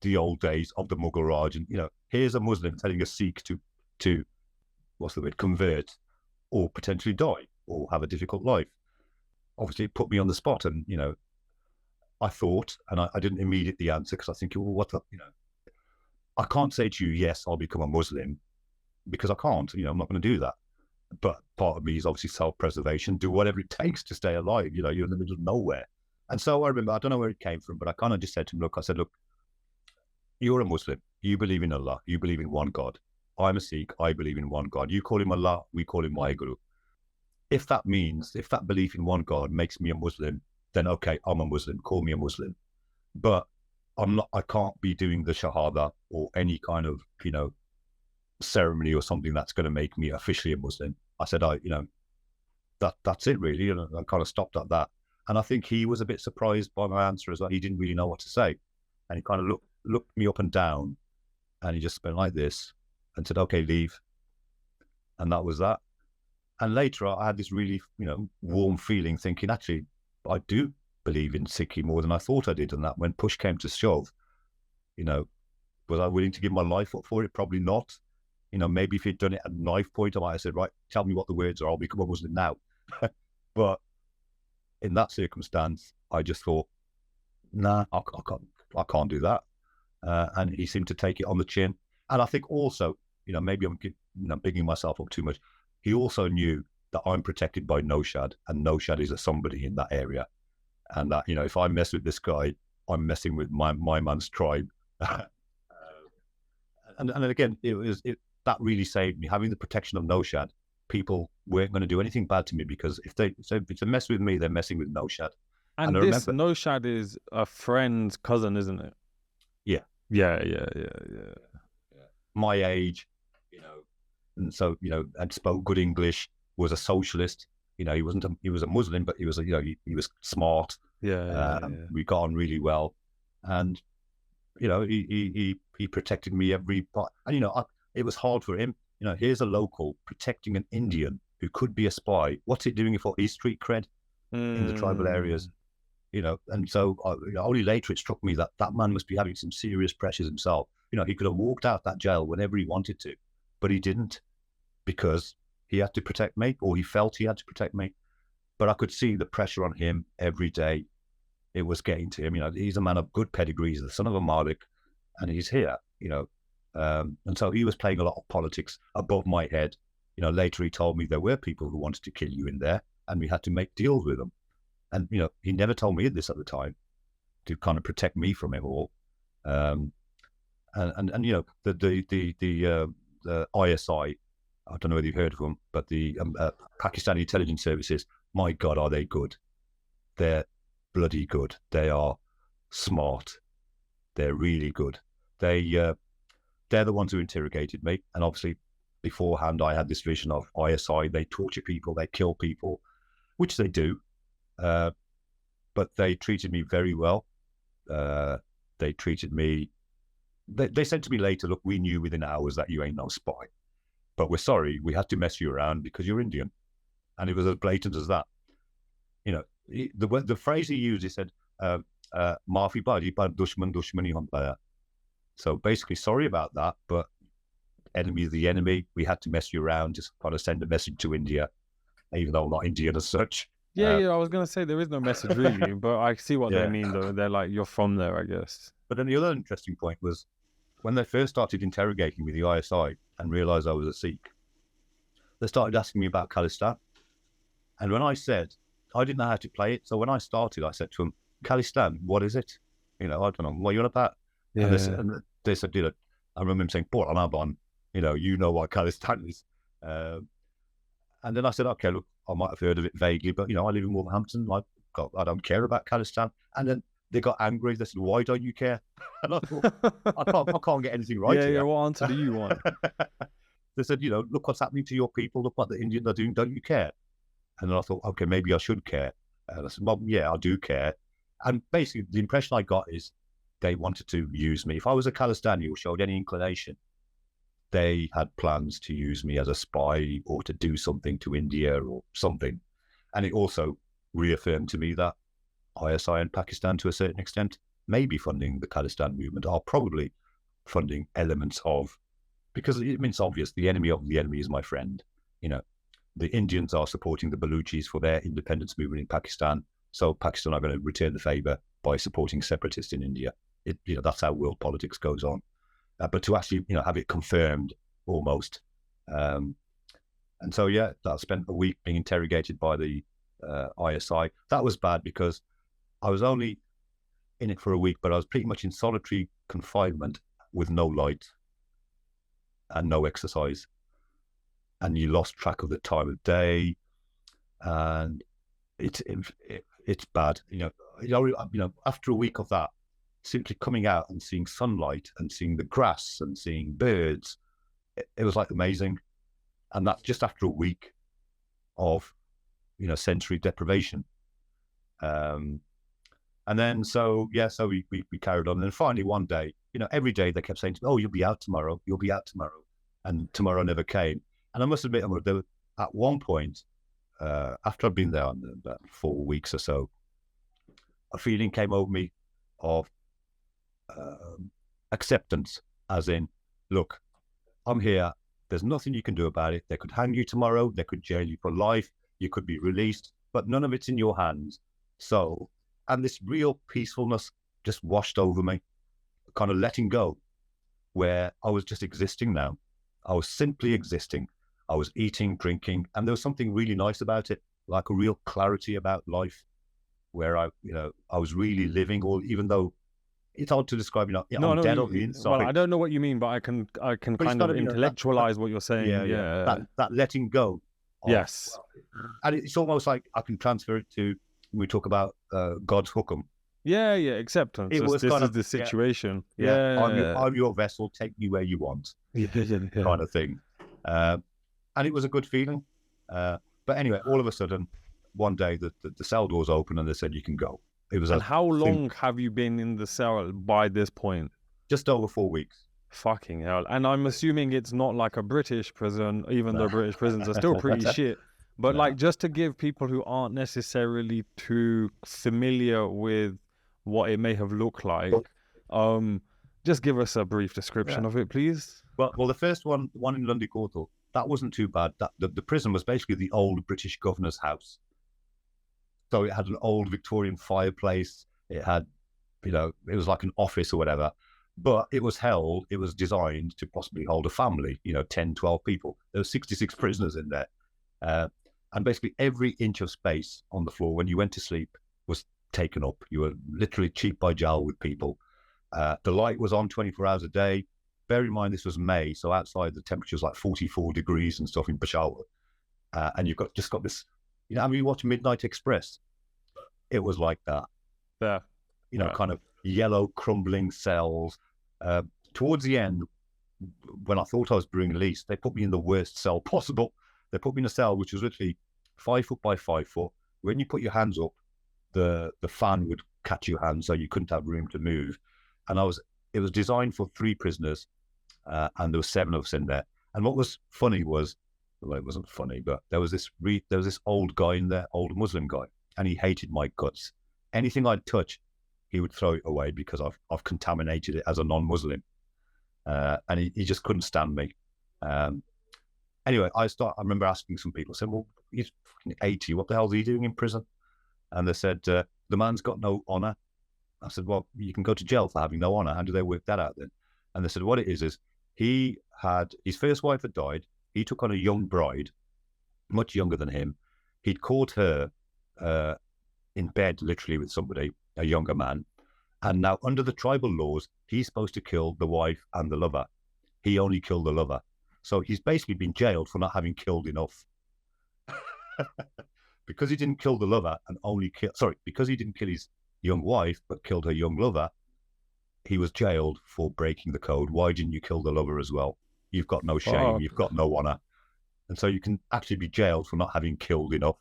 Speaker 1: the old days of the Mughal Raj. And, here's a Muslim telling a Sikh to convert or potentially die or have a difficult life. Obviously, it put me on the spot. And, I thought, and I didn't immediately answer because I think, well, I can't say to you, yes, I'll become a Muslim, because I can't, I'm not going to do that. But part of me is obviously self-preservation, do whatever it takes to stay alive. You're in the middle of nowhere. And so I remember, I don't know where it came from, but I kind of just said to him, look, you're a Muslim. You believe in Allah. You believe in one God. I'm a Sikh. I believe in one God. You call him Allah. We call him Waheguru. If that belief in one God makes me a Muslim, then okay, I'm a Muslim. Call me a Muslim. But I can't be doing the Shahada or any kind of, ceremony or something that's going to make me officially a Muslim. I said, that's it really. And I kind of stopped at that. And I think he was a bit surprised by my answer as well. He didn't really know what to say. And he kind of looked me up and down, and he just went like this and said, okay, leave. And that was that. And later I had this really, warm feeling, thinking, actually, I do believe in Sikhi more than I thought I did. And that when push came to shove, was I willing to give my life up for it? Probably not. Maybe if he'd done it at knife point, I might have said, right, tell me what the words are, I'll become a Muslim now. But in that circumstance, I just thought, nah, I can't do that. And he seemed to take it on the chin. And I think also, maybe I'm bigging myself up too much. He also knew that I'm protected by Naushad, and Naushad is a somebody in that area. And that, if I mess with this guy, I'm messing with my man's tribe. And again, that really saved me. Having the protection of Naushad, people weren't going to do anything bad to me, because if they mess with me, they're messing with Naushad.
Speaker 2: And this Naushad is a friend's cousin, isn't it?
Speaker 1: Yeah.
Speaker 2: Yeah.
Speaker 1: My age, and so, and spoke good English, was a socialist. He was a Muslim, but he was he was smart.
Speaker 2: Yeah.
Speaker 1: We got on really well. And, he protected me every part. And, it was hard for him. Here's a local protecting an Indian who could be a spy. What's it doing for his street cred in the tribal areas? And so only later it struck me that man must be having some serious pressures himself. He could have walked out that jail whenever he wanted to, but he didn't, because he had to protect me, or he felt he had to protect me. But I could see the pressure on him every day. It was getting to him. He's a man of good pedigree. He's the son of a Malik, and he's here, and so he was playing a lot of politics above my head. Later he told me there were people who wanted to kill you in there, and we had to make deals with them. And, he never told me this at the time, to kind of protect me from it all. The ISI, I don't know whether you've heard of them, but the Pakistani intelligence services, my God, are they good? They're bloody good. They are smart. They're really good. They're the ones who interrogated me. And obviously beforehand, I had this vision of ISI. They torture people, they kill people, which they do. But they treated me very well. They treated me, they said to me later, look, we knew within hours that you ain't no spy, but we're sorry, we had to mess you around because you're Indian. And it was as blatant as that. The phrase he used, he said, Maafi badi par dushmani hum. So basically, sorry about that, but enemy is the enemy. We had to mess you around, just kind of send a message to India, even though I'm not Indian as such.
Speaker 2: Yeah, I was going to say there is no message really, but I see what they mean though. They're like, you're from there, I guess.
Speaker 1: But then the other interesting point was when they first started interrogating me, the ISI, and realised I was a Sikh, they started asking me about Khalistan. And when I said, I didn't know how to play it. So when I started, I said to them, Khalistan, what is it? I don't know, what are you on about?
Speaker 2: Yeah.
Speaker 1: And they said, I remember him saying, Port Anabon, you know what Khalistan is. And then I said, okay, look, I might have heard of it vaguely, but, I live in Wolverhampton. I don't care about Khalistan. And then they got angry. They said, why don't you care? And I thought, I can't get anything right here.
Speaker 2: Yeah, what answer do you want?
Speaker 1: They said, look what's happening to your people. Look what the Indians are doing. Don't you care? And then I thought, okay, maybe I should care. And I said, well, yeah, I do care. And basically, the impression I got is they wanted to use me. If I was a Khalistani or showed any inclination, they had plans to use me as a spy or to do something to India or something. And it also reaffirmed to me that ISI and Pakistan, to a certain extent, may be funding the Khalistani movement, are probably funding elements of, because it's obvious, the enemy of the enemy is my friend. You know, the Indians are supporting the Baluchis for their independence movement in Pakistan. So Pakistan are going to return the favor by supporting separatists in India. That's how world politics goes on. But to actually, have it confirmed almost. And so, yeah, I spent a week being interrogated by the ISI. That was bad because I was only in it for a week, but I was pretty much in solitary confinement with no light and no exercise. And you lost track of the time of day, and it's bad. After a week of that, simply coming out and seeing sunlight and seeing the grass and seeing birds, it was like amazing. And that's just after a week of, sensory deprivation. And then, so we carried on. And then finally one day, every day they kept saying to me, oh, you'll be out tomorrow. And tomorrow never came. And I must admit, at one point, after I'd been there about 4 weeks or so, a feeling came over me of acceptance, as in, look, I'm here. There's nothing you can do about it. They could hang you tomorrow. They could jail you for life. You could be released, but none of it's in your hands. So, and this real peacefulness just washed over me, kind of letting go, where I was just existing now. I was simply existing. I was eating, drinking, and there was something really nice about it, like a real clarity about life, where I was really living, or even though it's hard to describe, I'm dead on the inside.
Speaker 2: Well, I don't know what you mean, but I can kind of intellectualize what you're saying. Yeah.
Speaker 1: That letting go.
Speaker 2: Yes.
Speaker 1: And it's almost like I can transfer it to, when we talk about God's hukum.
Speaker 2: Yeah, acceptance. This is the situation.
Speaker 1: I'm your vessel, take me where you want. Kind of thing. And it was a good feeling. But anyway, all of a sudden, one day the cell doors open and they said you can go. It was. And
Speaker 2: how long have you been in the cell by this point?
Speaker 1: Just over 4 weeks.
Speaker 2: Fucking hell. And I'm assuming it's not like a British prison, even though British prisons are still pretty shit. But like, just to give people who aren't necessarily too familiar with what it may have looked like, just give us a brief description of it, please.
Speaker 1: Well, the first one in Lundy Courtal, that wasn't too bad. The prison was basically the old British governor's house. So it had an old Victorian fireplace. It had, it was like an office or whatever, but it was designed to possibly hold a family, 10, 12 people. There were 66 prisoners in there. And basically every inch of space on the floor when you went to sleep was taken up. You were literally cheek by jowl with people. The light was on 24 hours a day. Bear in mind, this was May, so outside the temperature was like 44 degrees and stuff in Peshawar. And you've got this, you watch Midnight Express. It was like that.
Speaker 2: Yeah.
Speaker 1: Kind of yellow, crumbling cells. Towards the end, when I thought I was being released, they put me in the worst cell possible. They put me in a cell which was literally 5 foot by 5 foot. When you put your hands up, the fan would catch your hand, so you couldn't have room to move. And it was designed for 3 prisoners, and there were 7 of us in there. And what was funny was, well, it wasn't funny, but there was this old guy in there, old Muslim guy, and he hated my guts. Anything I'd touch, he would throw it away because I've contaminated it as a non-Muslim, and he just couldn't stand me. Anyway, I remember asking some people, saying, "Well, he's fucking 80. What the hell is he doing in prison?" And they said, "The man's got no honor." I said, "Well, you can go to jail for having no honor. How do they work that out then?" And they said, "What it is he had his first wife had died. He took on a young bride, much younger than him. He'd caught her in bed, literally, with somebody, a younger man. And now, under the tribal laws, he's supposed to kill the wife and the lover. He only killed the lover. So he's basically been jailed for not having killed enough." Because he didn't kill the lover and because he didn't kill his young wife but killed her young lover, he was jailed for breaking the code. Why didn't you kill the lover as well? You've got no shame. You've got no honor. And so you can actually be jailed for not having killed enough.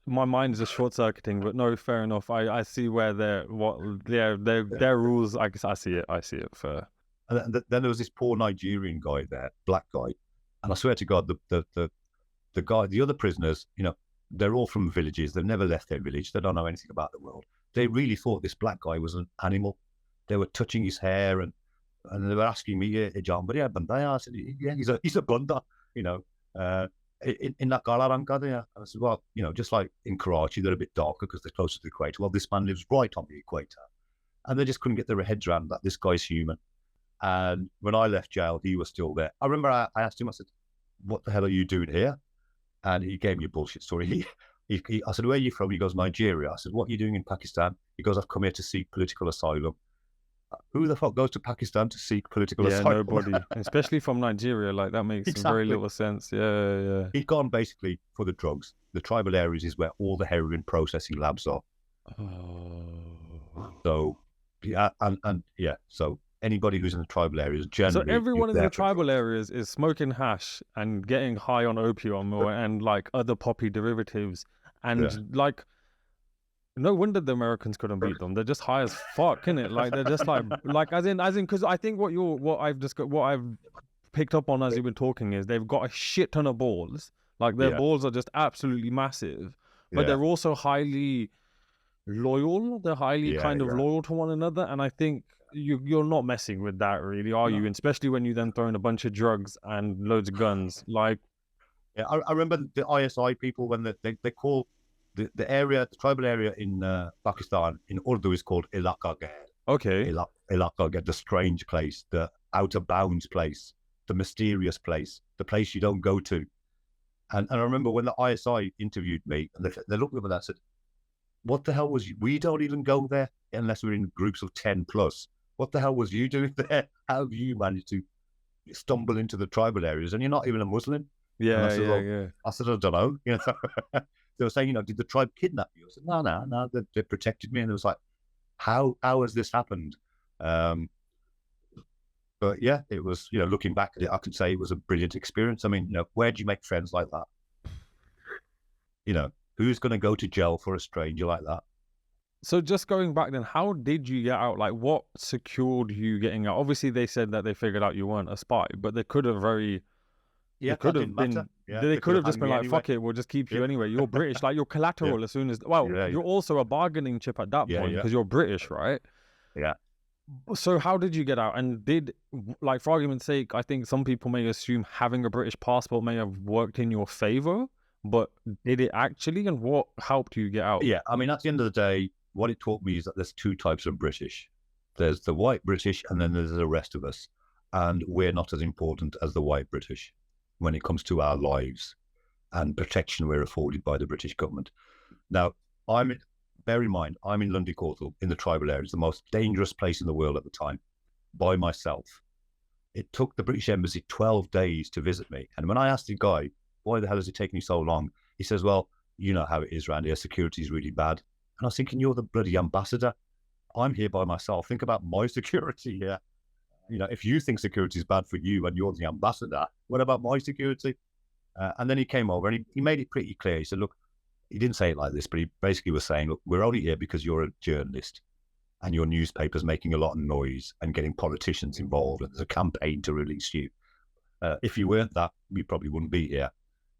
Speaker 2: My mind is just short-circuiting, but no, fair enough. I see where their rules. I see it. Fair.
Speaker 1: And then there was this poor Nigerian guy there, black guy, and I swear to God, the other prisoners, they're all from villages. They've never left their village. They don't know anything about the world. They really thought this black guy was an animal. They were touching his hair and they were asking me, "Yeah, John, but yeah, Bandaya." I said, "Yeah, he's a bunda, in that Galaranka there." And I said, "Well, just like in Karachi, they're a bit darker because they're closer to the equator. Well, this man lives right on the equator." And they just couldn't get their heads around that this guy's human. And when I left jail, he was still there. I remember I asked him, I said, "What the hell are you doing here?" And he gave me a bullshit story. I said, "Where are you from?" He goes, "Nigeria." I said, "What are you doing in Pakistan?" He goes, "I've come here to seek political asylum." Who the fuck goes to Pakistan to seek political asylum?
Speaker 2: Nobody. Especially from Nigeria, like that makes very little sense. Yeah.
Speaker 1: He'd gone basically for the drugs. The tribal areas is where all the heroin processing labs are.
Speaker 2: Oh.
Speaker 1: So, yeah, so anybody who's in the tribal areas generally.
Speaker 2: So everyone in the tribal areas is smoking hash and getting high on opium and like other poppy derivatives, and like no wonder the Americans couldn't beat them. They're just high as fuck, innit? Like they're just like as in because I think what I've picked up on as you've been talking is they've got a shit ton of balls. Like their balls are just absolutely massive, but they're also highly loyal. They're highly loyal to one another, and I think you're not messing with that, really, are you? And especially when you then throw in a bunch of drugs and loads of guns. Like,
Speaker 1: I remember the ISI people when they call the area, the tribal area in Pakistan in Urdu is called Ilaka Ghair.
Speaker 2: Okay.
Speaker 1: Ilaka Ghair, the strange place, the out of bounds place, the mysterious place, the place you don't go to. And I remember when the ISI interviewed me, and they looked at me and they said, "What the hell was you? We don't even go there unless we're in groups of 10 plus. What the hell was you doing there? How have you managed to stumble into the tribal areas? And you're not even a Muslim."
Speaker 2: Yeah.
Speaker 1: I said, "I don't know." They were saying, "Did the tribe kidnap you?" I said, No. They protected me. And it was like, how has this happened? But yeah, it was, looking back at it, I can say it was a brilliant experience. I mean, where do you make friends like that? Who's going to go to jail for a stranger like that?
Speaker 2: So just going back then, how did you get out? Like, what secured you getting out? Obviously, they said that they figured out you weren't a spy, but they could have They could have been. They could have just been like, anyway. "Fuck it, we'll just keep you anyway. You're British, like you're collateral as soon as." Well, you're also a bargaining chip at that point because you're British, right?
Speaker 1: Yeah.
Speaker 2: So how did you get out? And like, for argument's sake, I think some people may assume having a British passport may have worked in your favor, but did it actually? And what helped you get out?
Speaker 1: Yeah, I mean, at the end of the day, what it taught me is that there's two types of British. There's the white British, and then there's the rest of us, and we're not as important as the white British when it comes to our lives and protection we're afforded by the British government. Now, bear in mind, I'm in Lundy Courtal in the tribal area. It's the most dangerous place in the world at the time, by myself. It took the British Embassy 12 days to visit me. And when I asked the guy, "Why the hell is it taking you so long?" He says, "Well, you know how it is around here. Security is really bad." And I was thinking, you're the bloody ambassador. I'm here by myself. Think about my security here. If you think security is bad for you and you're the ambassador, what about my security? And then he came over and he made it pretty clear. He said, "Look," he didn't say it like this, but he basically was saying, "Look, we're only here because you're a journalist and your newspaper's making a lot of noise and getting politicians involved. And there's a campaign to release you. If you weren't that, we probably wouldn't be here."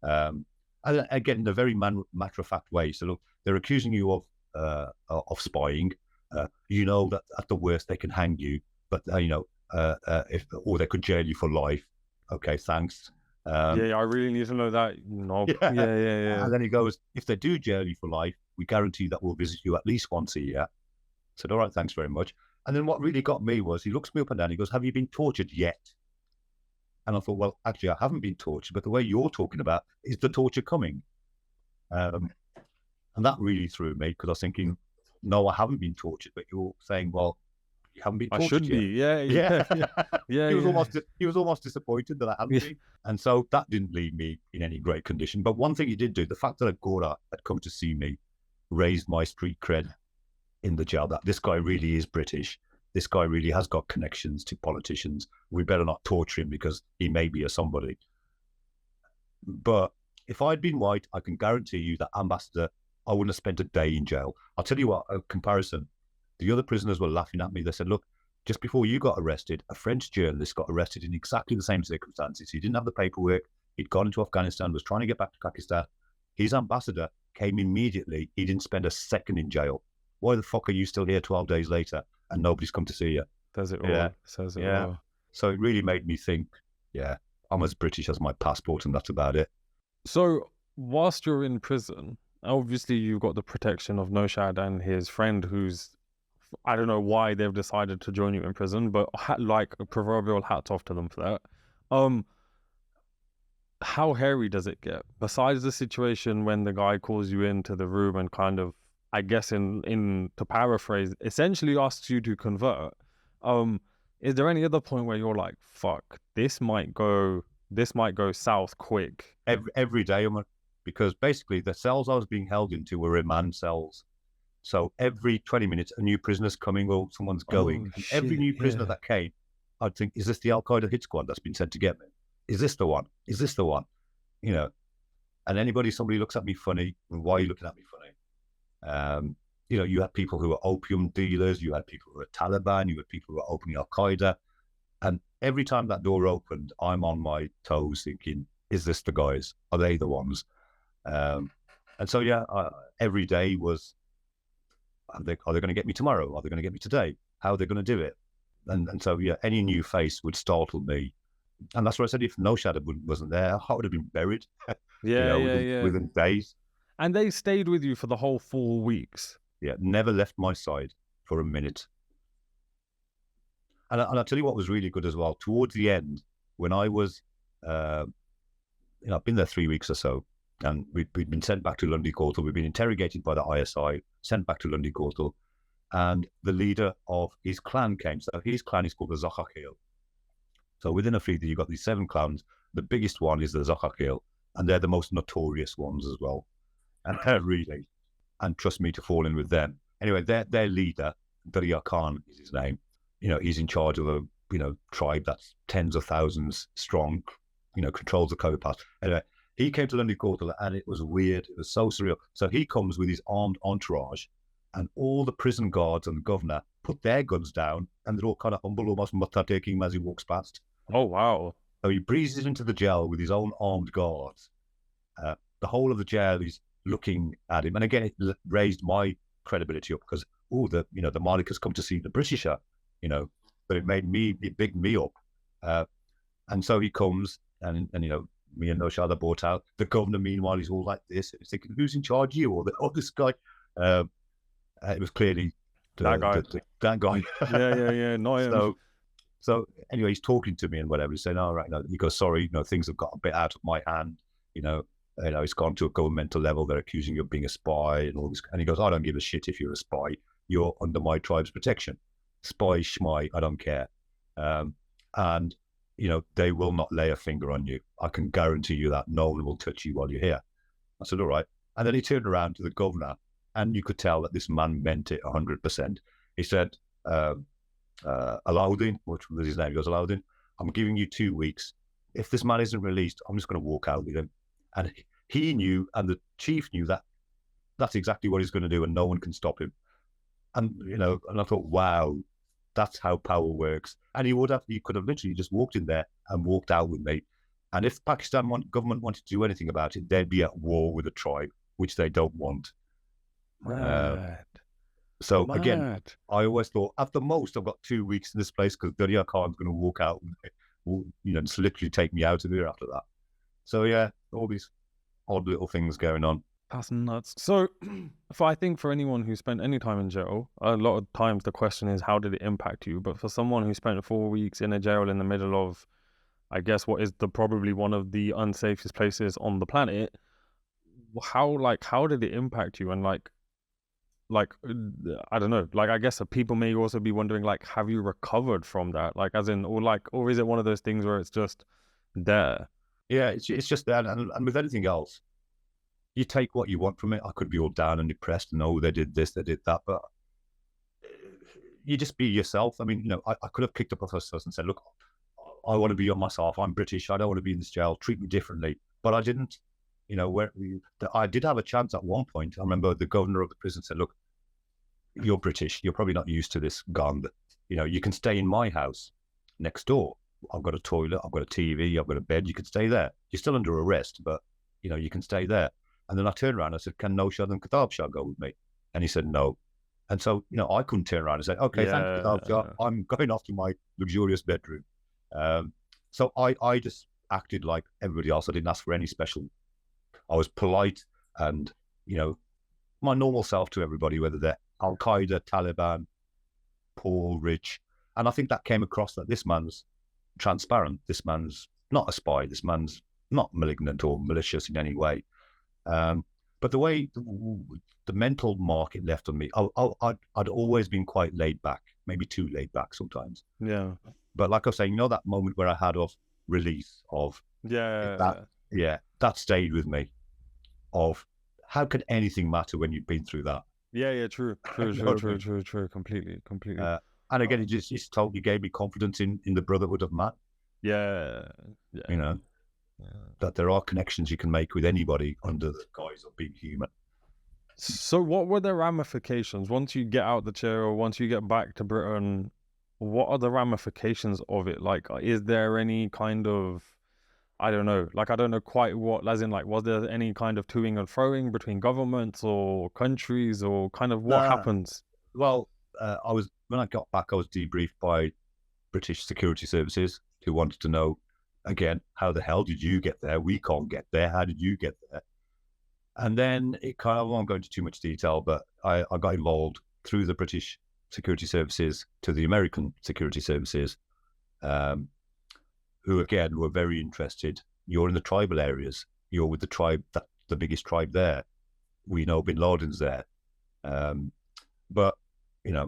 Speaker 1: And again, in a very matter-of-fact way. So look, they're accusing you of spying. That at the worst they can hang you, but or they could jail you for life. Okay, thanks.
Speaker 2: I really need to know that. No. Yeah.
Speaker 1: And then he goes, "If they do jail you for life, we guarantee that we'll visit you at least once a year." I said, "All right, thanks very much." And then what really got me was he looks me up and down. He goes, "Have you been tortured yet?" And I thought, well, actually, I haven't been tortured, but the way you're talking about is the torture coming. And that really threw me because I was thinking, no, I haven't been tortured, but you're saying, well, you haven't been tortured
Speaker 2: I should
Speaker 1: yet.
Speaker 2: Be, yeah.
Speaker 1: He was almost disappointed that I hadn't been. And so that didn't leave me in any great condition. But one thing he did do, the fact that Agora had come to see me raised my street cred in the jail, that this guy really is British. This guy really has got connections to politicians. We better not torture him because he may be a somebody. But If I'd been white, I can guarantee you that ambassador, I wouldn't have spent a day in jail. I'll tell you what, a comparison. The other prisoners were laughing at me. They said, look, just before you got arrested, a French journalist got arrested in exactly the same circumstances. He didn't have the paperwork. He'd gone into Afghanistan, was trying to get back to Pakistan. His ambassador came immediately. He didn't spend a second in jail. Why the fuck are you still here 12 days later and nobody's come to see you?
Speaker 2: Says it all. Says it all.
Speaker 1: So it really made me think, I'm as British as my passport and that's about it.
Speaker 2: So whilst you're in prison, obviously you've got the protection of Naushad and his friend who's, I don't know why they've decided to join you in prison, but like a proverbial hats off to them for that. How hairy does it get? Besides the situation when the guy calls you into the room and kind of, I guess in to paraphrase, essentially asks you to convert. Is there any other point where you're like, fuck, this might go south quick?
Speaker 1: Every day, because basically the cells I was being held into were remand cells. So every 20 minutes, a new prisoner's coming or someone's going. And every new prisoner that came, I'd think, is this the Al-Qaeda hit squad that's been sent to get me? Is this the one? Is this the one? You know, and somebody looks at me funny, and why are you looking at me funny? You had people who were opium dealers, you had people who were Taliban, you had people who were opening Al-Qaeda. And every time that door opened, I'm on my toes thinking, is this the guys? Are they the ones? And so, every day was, are they going to get me tomorrow? Are they going to get me today? How are they going to do it? And so, any new face would startle me. And that's what I said, if Naushad wasn't there, I would have been buried. Within days.
Speaker 2: And they stayed with you for the whole 4 weeks?
Speaker 1: Yeah, never left my side for a minute. And I'll tell you what was really good as well. Towards the end, when I was, I've been there 3 weeks or so, and we'd been sent back to Lundy Courtal. We've been interrogated by the ISI, sent back to Lundy Courtal, and the leader of his clan came. So his clan is called the Zakhakil. So within a fleet, you've got these 7 clans. The biggest one is the Zakhakil, and they're the most notorious ones as well. And really, and trust me to fall in with them. Anyway, their leader, Darya Khan is his name. He's in charge of a, tribe that's tens of thousands strong, controls the Cobra Pass. Anyway, he came to Lundy Courtal and it was weird. It was so surreal. So he comes with his armed entourage and all the prison guards and the governor put their guns down and they're all kind of humble, almost mutta taking him as he walks past.
Speaker 2: Oh, wow.
Speaker 1: So he breezes into the jail with his own armed guards. The whole of the jail is looking at him. And again, it raised my credibility up because, the Malik has come to see the Britisher, but it bigged me up. And so he comes and me and Naushad are brought out. The governor, meanwhile, he's all like this. He's thinking, who's in charge, you or this guy? It was clearly
Speaker 2: that guy.
Speaker 1: That guy.
Speaker 2: Yeah. Not him.
Speaker 1: So anyway, he's talking to me and whatever. He's saying, "All right, no." He goes, "Sorry, things have got a bit out of my hand. It's gone to a governmental level. They're accusing you of being a spy and all this." And he goes, "I don't give a shit if you're a spy. You're under my tribe's protection. Spy, schmy, I don't care. And they will not lay a finger on you. I can guarantee you that. No one will touch you while you're here." I said, "All right." And then he turned around to the governor, and you could tell that this man meant it 100%. He said, Alauddin, which was his name, he goes, "Alauddin, I'm giving you 2 weeks. If this man isn't released, I'm just going to walk out with him." And he knew, and the chief knew that that's exactly what he's going to do, and no one can stop him. And and I thought, wow, that's how power works. And he could have literally just walked in there and walked out with me. And if Pakistan government wanted to do anything about it, they'd be at war with the tribe, which they don't want. Again, I always thought, at the most, I've got 2 weeks in this place because Darya Khan's going to walk out and just literally take me out of here after that. So yeah, all these odd little things going on.
Speaker 2: That's nuts. So I think for anyone who spent any time in jail, a lot of times the question is, how did it impact you? But for someone who spent 4 weeks in a jail in the middle of, I guess, what is probably one of the unsafest places on the planet, how did it impact you? And I don't know, I guess people may also be wondering, have you recovered from that? Or is it one of those things where it's just there?
Speaker 1: Yeah, it's just there. And with anything else, you take what you want from it. I could be all down and depressed and, oh, they did this, they did that. But you just be yourself. I mean, I could have kicked up a fuss and said, look, I want to be on myself. I'm British. I don't want to be in this jail. Treat me differently. But I didn't. I did have a chance at one point. I remember the governor of the prison said, look, you're British. You're probably not used to this gone. You can stay in my house next door. I've got a toilet. I've got a TV. I've got a bed. You can stay there. You're still under arrest, but, you can stay there. And then I turned around and I said, can Naushad and Shah go with me? And he said, no. And so, I couldn't turn around and say, okay, thank you, Shah. I'm going off to my luxurious bedroom. So I just acted like everybody else. I didn't ask for any special. I was polite and, my normal self to everybody, whether they're Al-Qaeda, Taliban, poor, rich. And I think that came across that this man's transparent. This man's not a spy. This man's not malignant or malicious in any way. But the way the mental mark it left on me, I'd always been quite laid back, maybe too laid back sometimes.
Speaker 2: Yeah.
Speaker 1: But like I was saying, that moment where I had of release of that stayed with me. Of how could anything matter when you've been through that?
Speaker 2: True, completely.
Speaker 1: And again, it just totally gave me confidence in the brotherhood of man. That there are connections you can make with anybody under the guise of being human.
Speaker 2: So what were the ramifications once you get out the chair or once you get back to Britain? What are the ramifications of it? Like, is there any kind of, I don't know quite what, as in, like, was there any kind of toing and froing between governments or countries, or kind of what happens?
Speaker 1: Well, when I got back, I was debriefed by British security services who wanted to know, again, how the hell did you get there? We can't get there. How did you get there? And then it I won't go into too much detail, but I got involved through the British security services to the American security services, who again were very interested. You're in the tribal areas. You're with the tribe, the biggest tribe there. We know Bin Laden's there. But,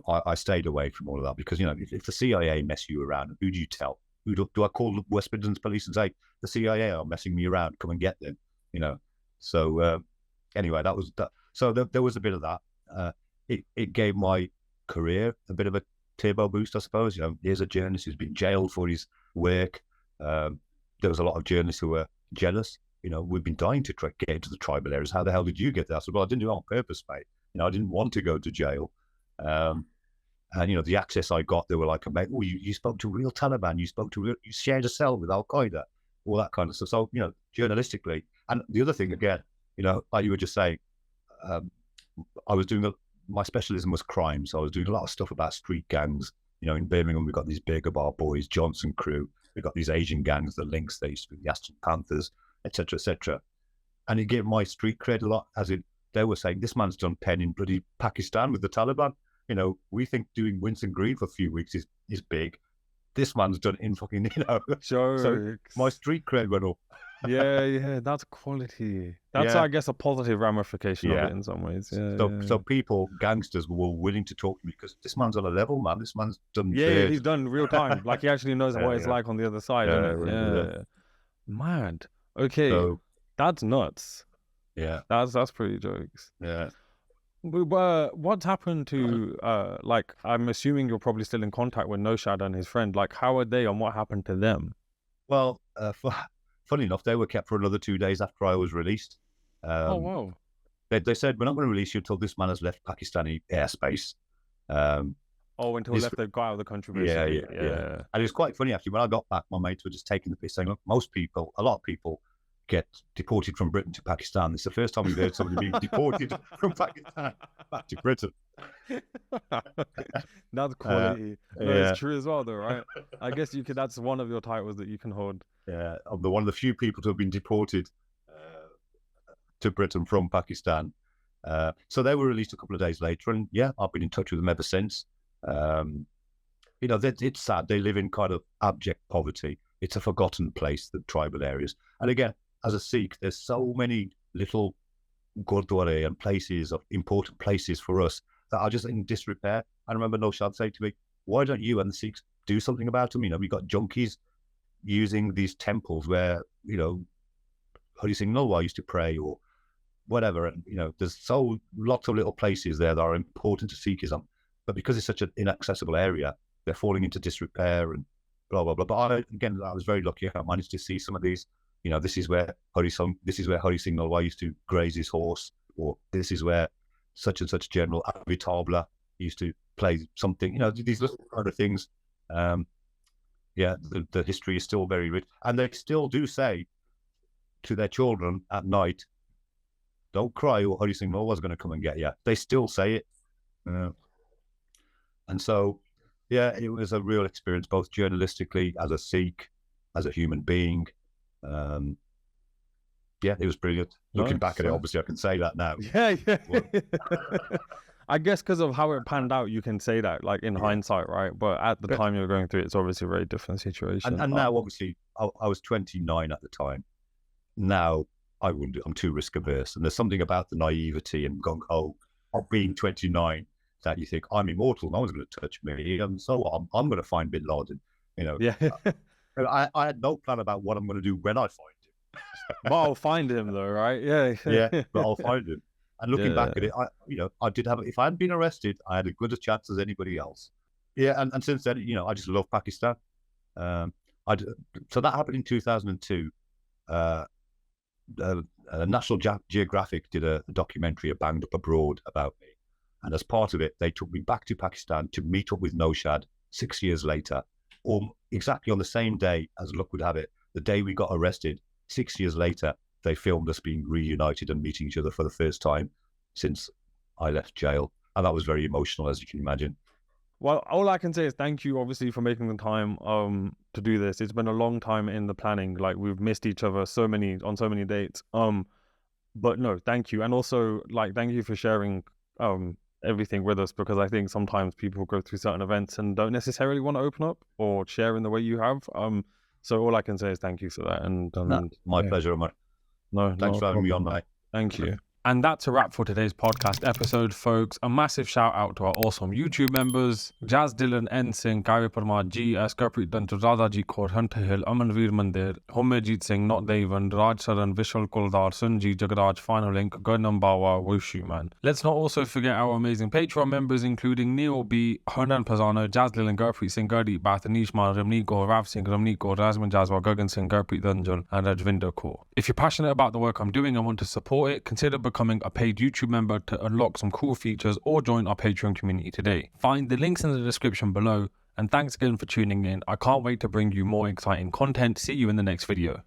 Speaker 1: I stayed away from all of that because, if the CIA mess you around, who do you tell? Who do I call the West Midlands police and say, the CIA are messing me around, come and get them, So anyway, that was that. So there was a bit of that. It gave my career a bit of a turbo boost, I suppose. Here's a journalist who's been jailed for his work. There was a lot of journalists who were jealous. We've been dying to get into the tribal areas. How the hell did you get there? I said, well, I didn't do it on purpose, mate. I didn't want to go to jail. And, the access I got, they were like, mate, oh, you spoke to real Taliban. You shared a cell with Al-Qaeda, all that kind of stuff. So, journalistically. And the other thing, again, like you were just saying, I was doing my specialism was crime. So I was doing a lot of stuff about street gangs. In Birmingham, we've got these Burger Bar boys, Johnson crew. We've got these Asian gangs, the Lynx, they used to be the Aston Panthers, etc., etc. And it gave my street cred a lot, as in they were saying, this man's done pen in bloody Pakistan with the Taliban. We think doing Winston Green for a few weeks is big. This man's done it in fucking,
Speaker 2: Sure.
Speaker 1: So my street cred went up.
Speaker 2: Yeah, that's quality. That's, I guess, a positive ramification of it in some ways.
Speaker 1: So people, gangsters, were willing to talk to me because this man's on a level, man. This man's done.
Speaker 2: He's done real time. Like, he actually knows what it's like on the other side. Mad. Okay, so, that's nuts.
Speaker 1: Yeah,
Speaker 2: that's pretty jokes.
Speaker 1: Yeah.
Speaker 2: What's happened to like, I'm assuming you're probably still in contact with Naushad and his friend. Like, how are they and what happened to them?
Speaker 1: Well, funny enough, they were kept for another 2 days after I was released.
Speaker 2: Oh, wow.
Speaker 1: They said, we're not going to release you until this man has left Pakistani airspace.
Speaker 2: Until he got out of the country, basically.
Speaker 1: Yeah. And it's quite funny, actually. When I got back, my mates were just taking the piss, saying, look, a lot of people get deported from Britain to Pakistan. It's the first time we've heard somebody being deported from Pakistan back to Britain.
Speaker 2: That's quality. It's true as well, though, right? I guess that's one of your titles that you can hold.
Speaker 1: Yeah, I'm one of the few people to have been deported to Britain from Pakistan. So they were released a couple of days later, and I've been in touch with them ever since. It's sad. They live in kind of abject poverty. It's a forgotten place, the tribal areas. And again, as a Sikh, there's so many little gurdwara and places, important places for us, that are just in disrepair. I remember Naushad saying to me, why don't you and the Sikhs do something about them? We've got junkies using these temples where, Hari Singh Nalwar used to pray or whatever. And, there's lots of little places there that are important to Sikhism. But because it's such an inaccessible area, they're falling into disrepair and blah, blah, blah. But I was very lucky. I managed to see some of these You know, this is where Hari Singh Nalwar used to graze his horse, or this is where such and such General Avitabla used to play something. You know, these little kind of things. The history is still very rich, and they still do say to their children at night, "Don't cry, or Hari Singh Nalwar is going to come and get you." They still say it, and so it was a real experience, both journalistically, as a Sikh, as a human being. It was brilliant. Looking back at it, obviously I can say that now.
Speaker 2: I guess because of how it panned out, you can say that, like, in hindsight, right? But at the time you were going through it, it's obviously a very different situation.
Speaker 1: And now, obviously, I was 29 at the time. Now I wouldn't. I'm too risk averse, and there's something about the naivety and gung ho of being 29 that you think, I'm immortal, no one's going to touch me, and so I'm going to find Bin Laden. You know, I had no plan about what I'm going to do when I find him.
Speaker 2: But I'll find him, though, right?
Speaker 1: But I'll find him. And looking back at it, I did have. If I hadn't been arrested, I had as good a chance as anybody else. And since then, I just love Pakistan. So that happened in 2002. National Geographic did a documentary, A Banged Up Abroad, about me, and as part of it, they took me back to Pakistan to meet up with Naushad 6 years later, or exactly on the same day, as luck would have it, the day we got arrested. 6 years later, they filmed us being reunited and meeting each other for the first time since I left jail. And that was very emotional, as you can imagine.
Speaker 2: Well, all I can say is thank you, obviously, for making the time to do this. It's been a long time in the planning. Like, we've missed each other on so many dates. But no, thank you. And also, like, thank you for sharing everything with us, because I think sometimes people go through certain events and don't necessarily want to open up or share in the way you have. So all I can say is thank you for that. And
Speaker 1: my pleasure, Omar.
Speaker 2: No,
Speaker 1: thanks for having me on, mate.
Speaker 2: Thank you. And that's a wrap for today's podcast episode, folks. A massive shout out to our awesome YouTube members: Jazz Dylan, N Singh, Gary Parmar, G, Askarpreet Dantu, Radhaji Kaur, Hunter Hill, Aman Veer Mandir, Homogenous, Not Devan, Raj Saran, Vishal Kuldar, Sunji, Jagaraj, Final Link, Gurnam Bawa, Wushu Man. Let's not also forget our amazing Patreon members, including Neo B, Hernan Pazano, Jazz Dylan, Gurpreet Singh, Gurdeep Bath, Anish Man, Ramneek Gaur, Rav Singh, Ramneek Gaur, Razman Jazwa, Gagan Singh, Gurpreet Danjal, and Rajvinder Kaur. If you're passionate about the work I'm doing and want to support it, consider becoming a paid YouTube member to unlock some cool features, or join our Patreon community today. Find the links in the description below, and thanks again for tuning in. I can't wait to bring you more exciting content. See you in the next video.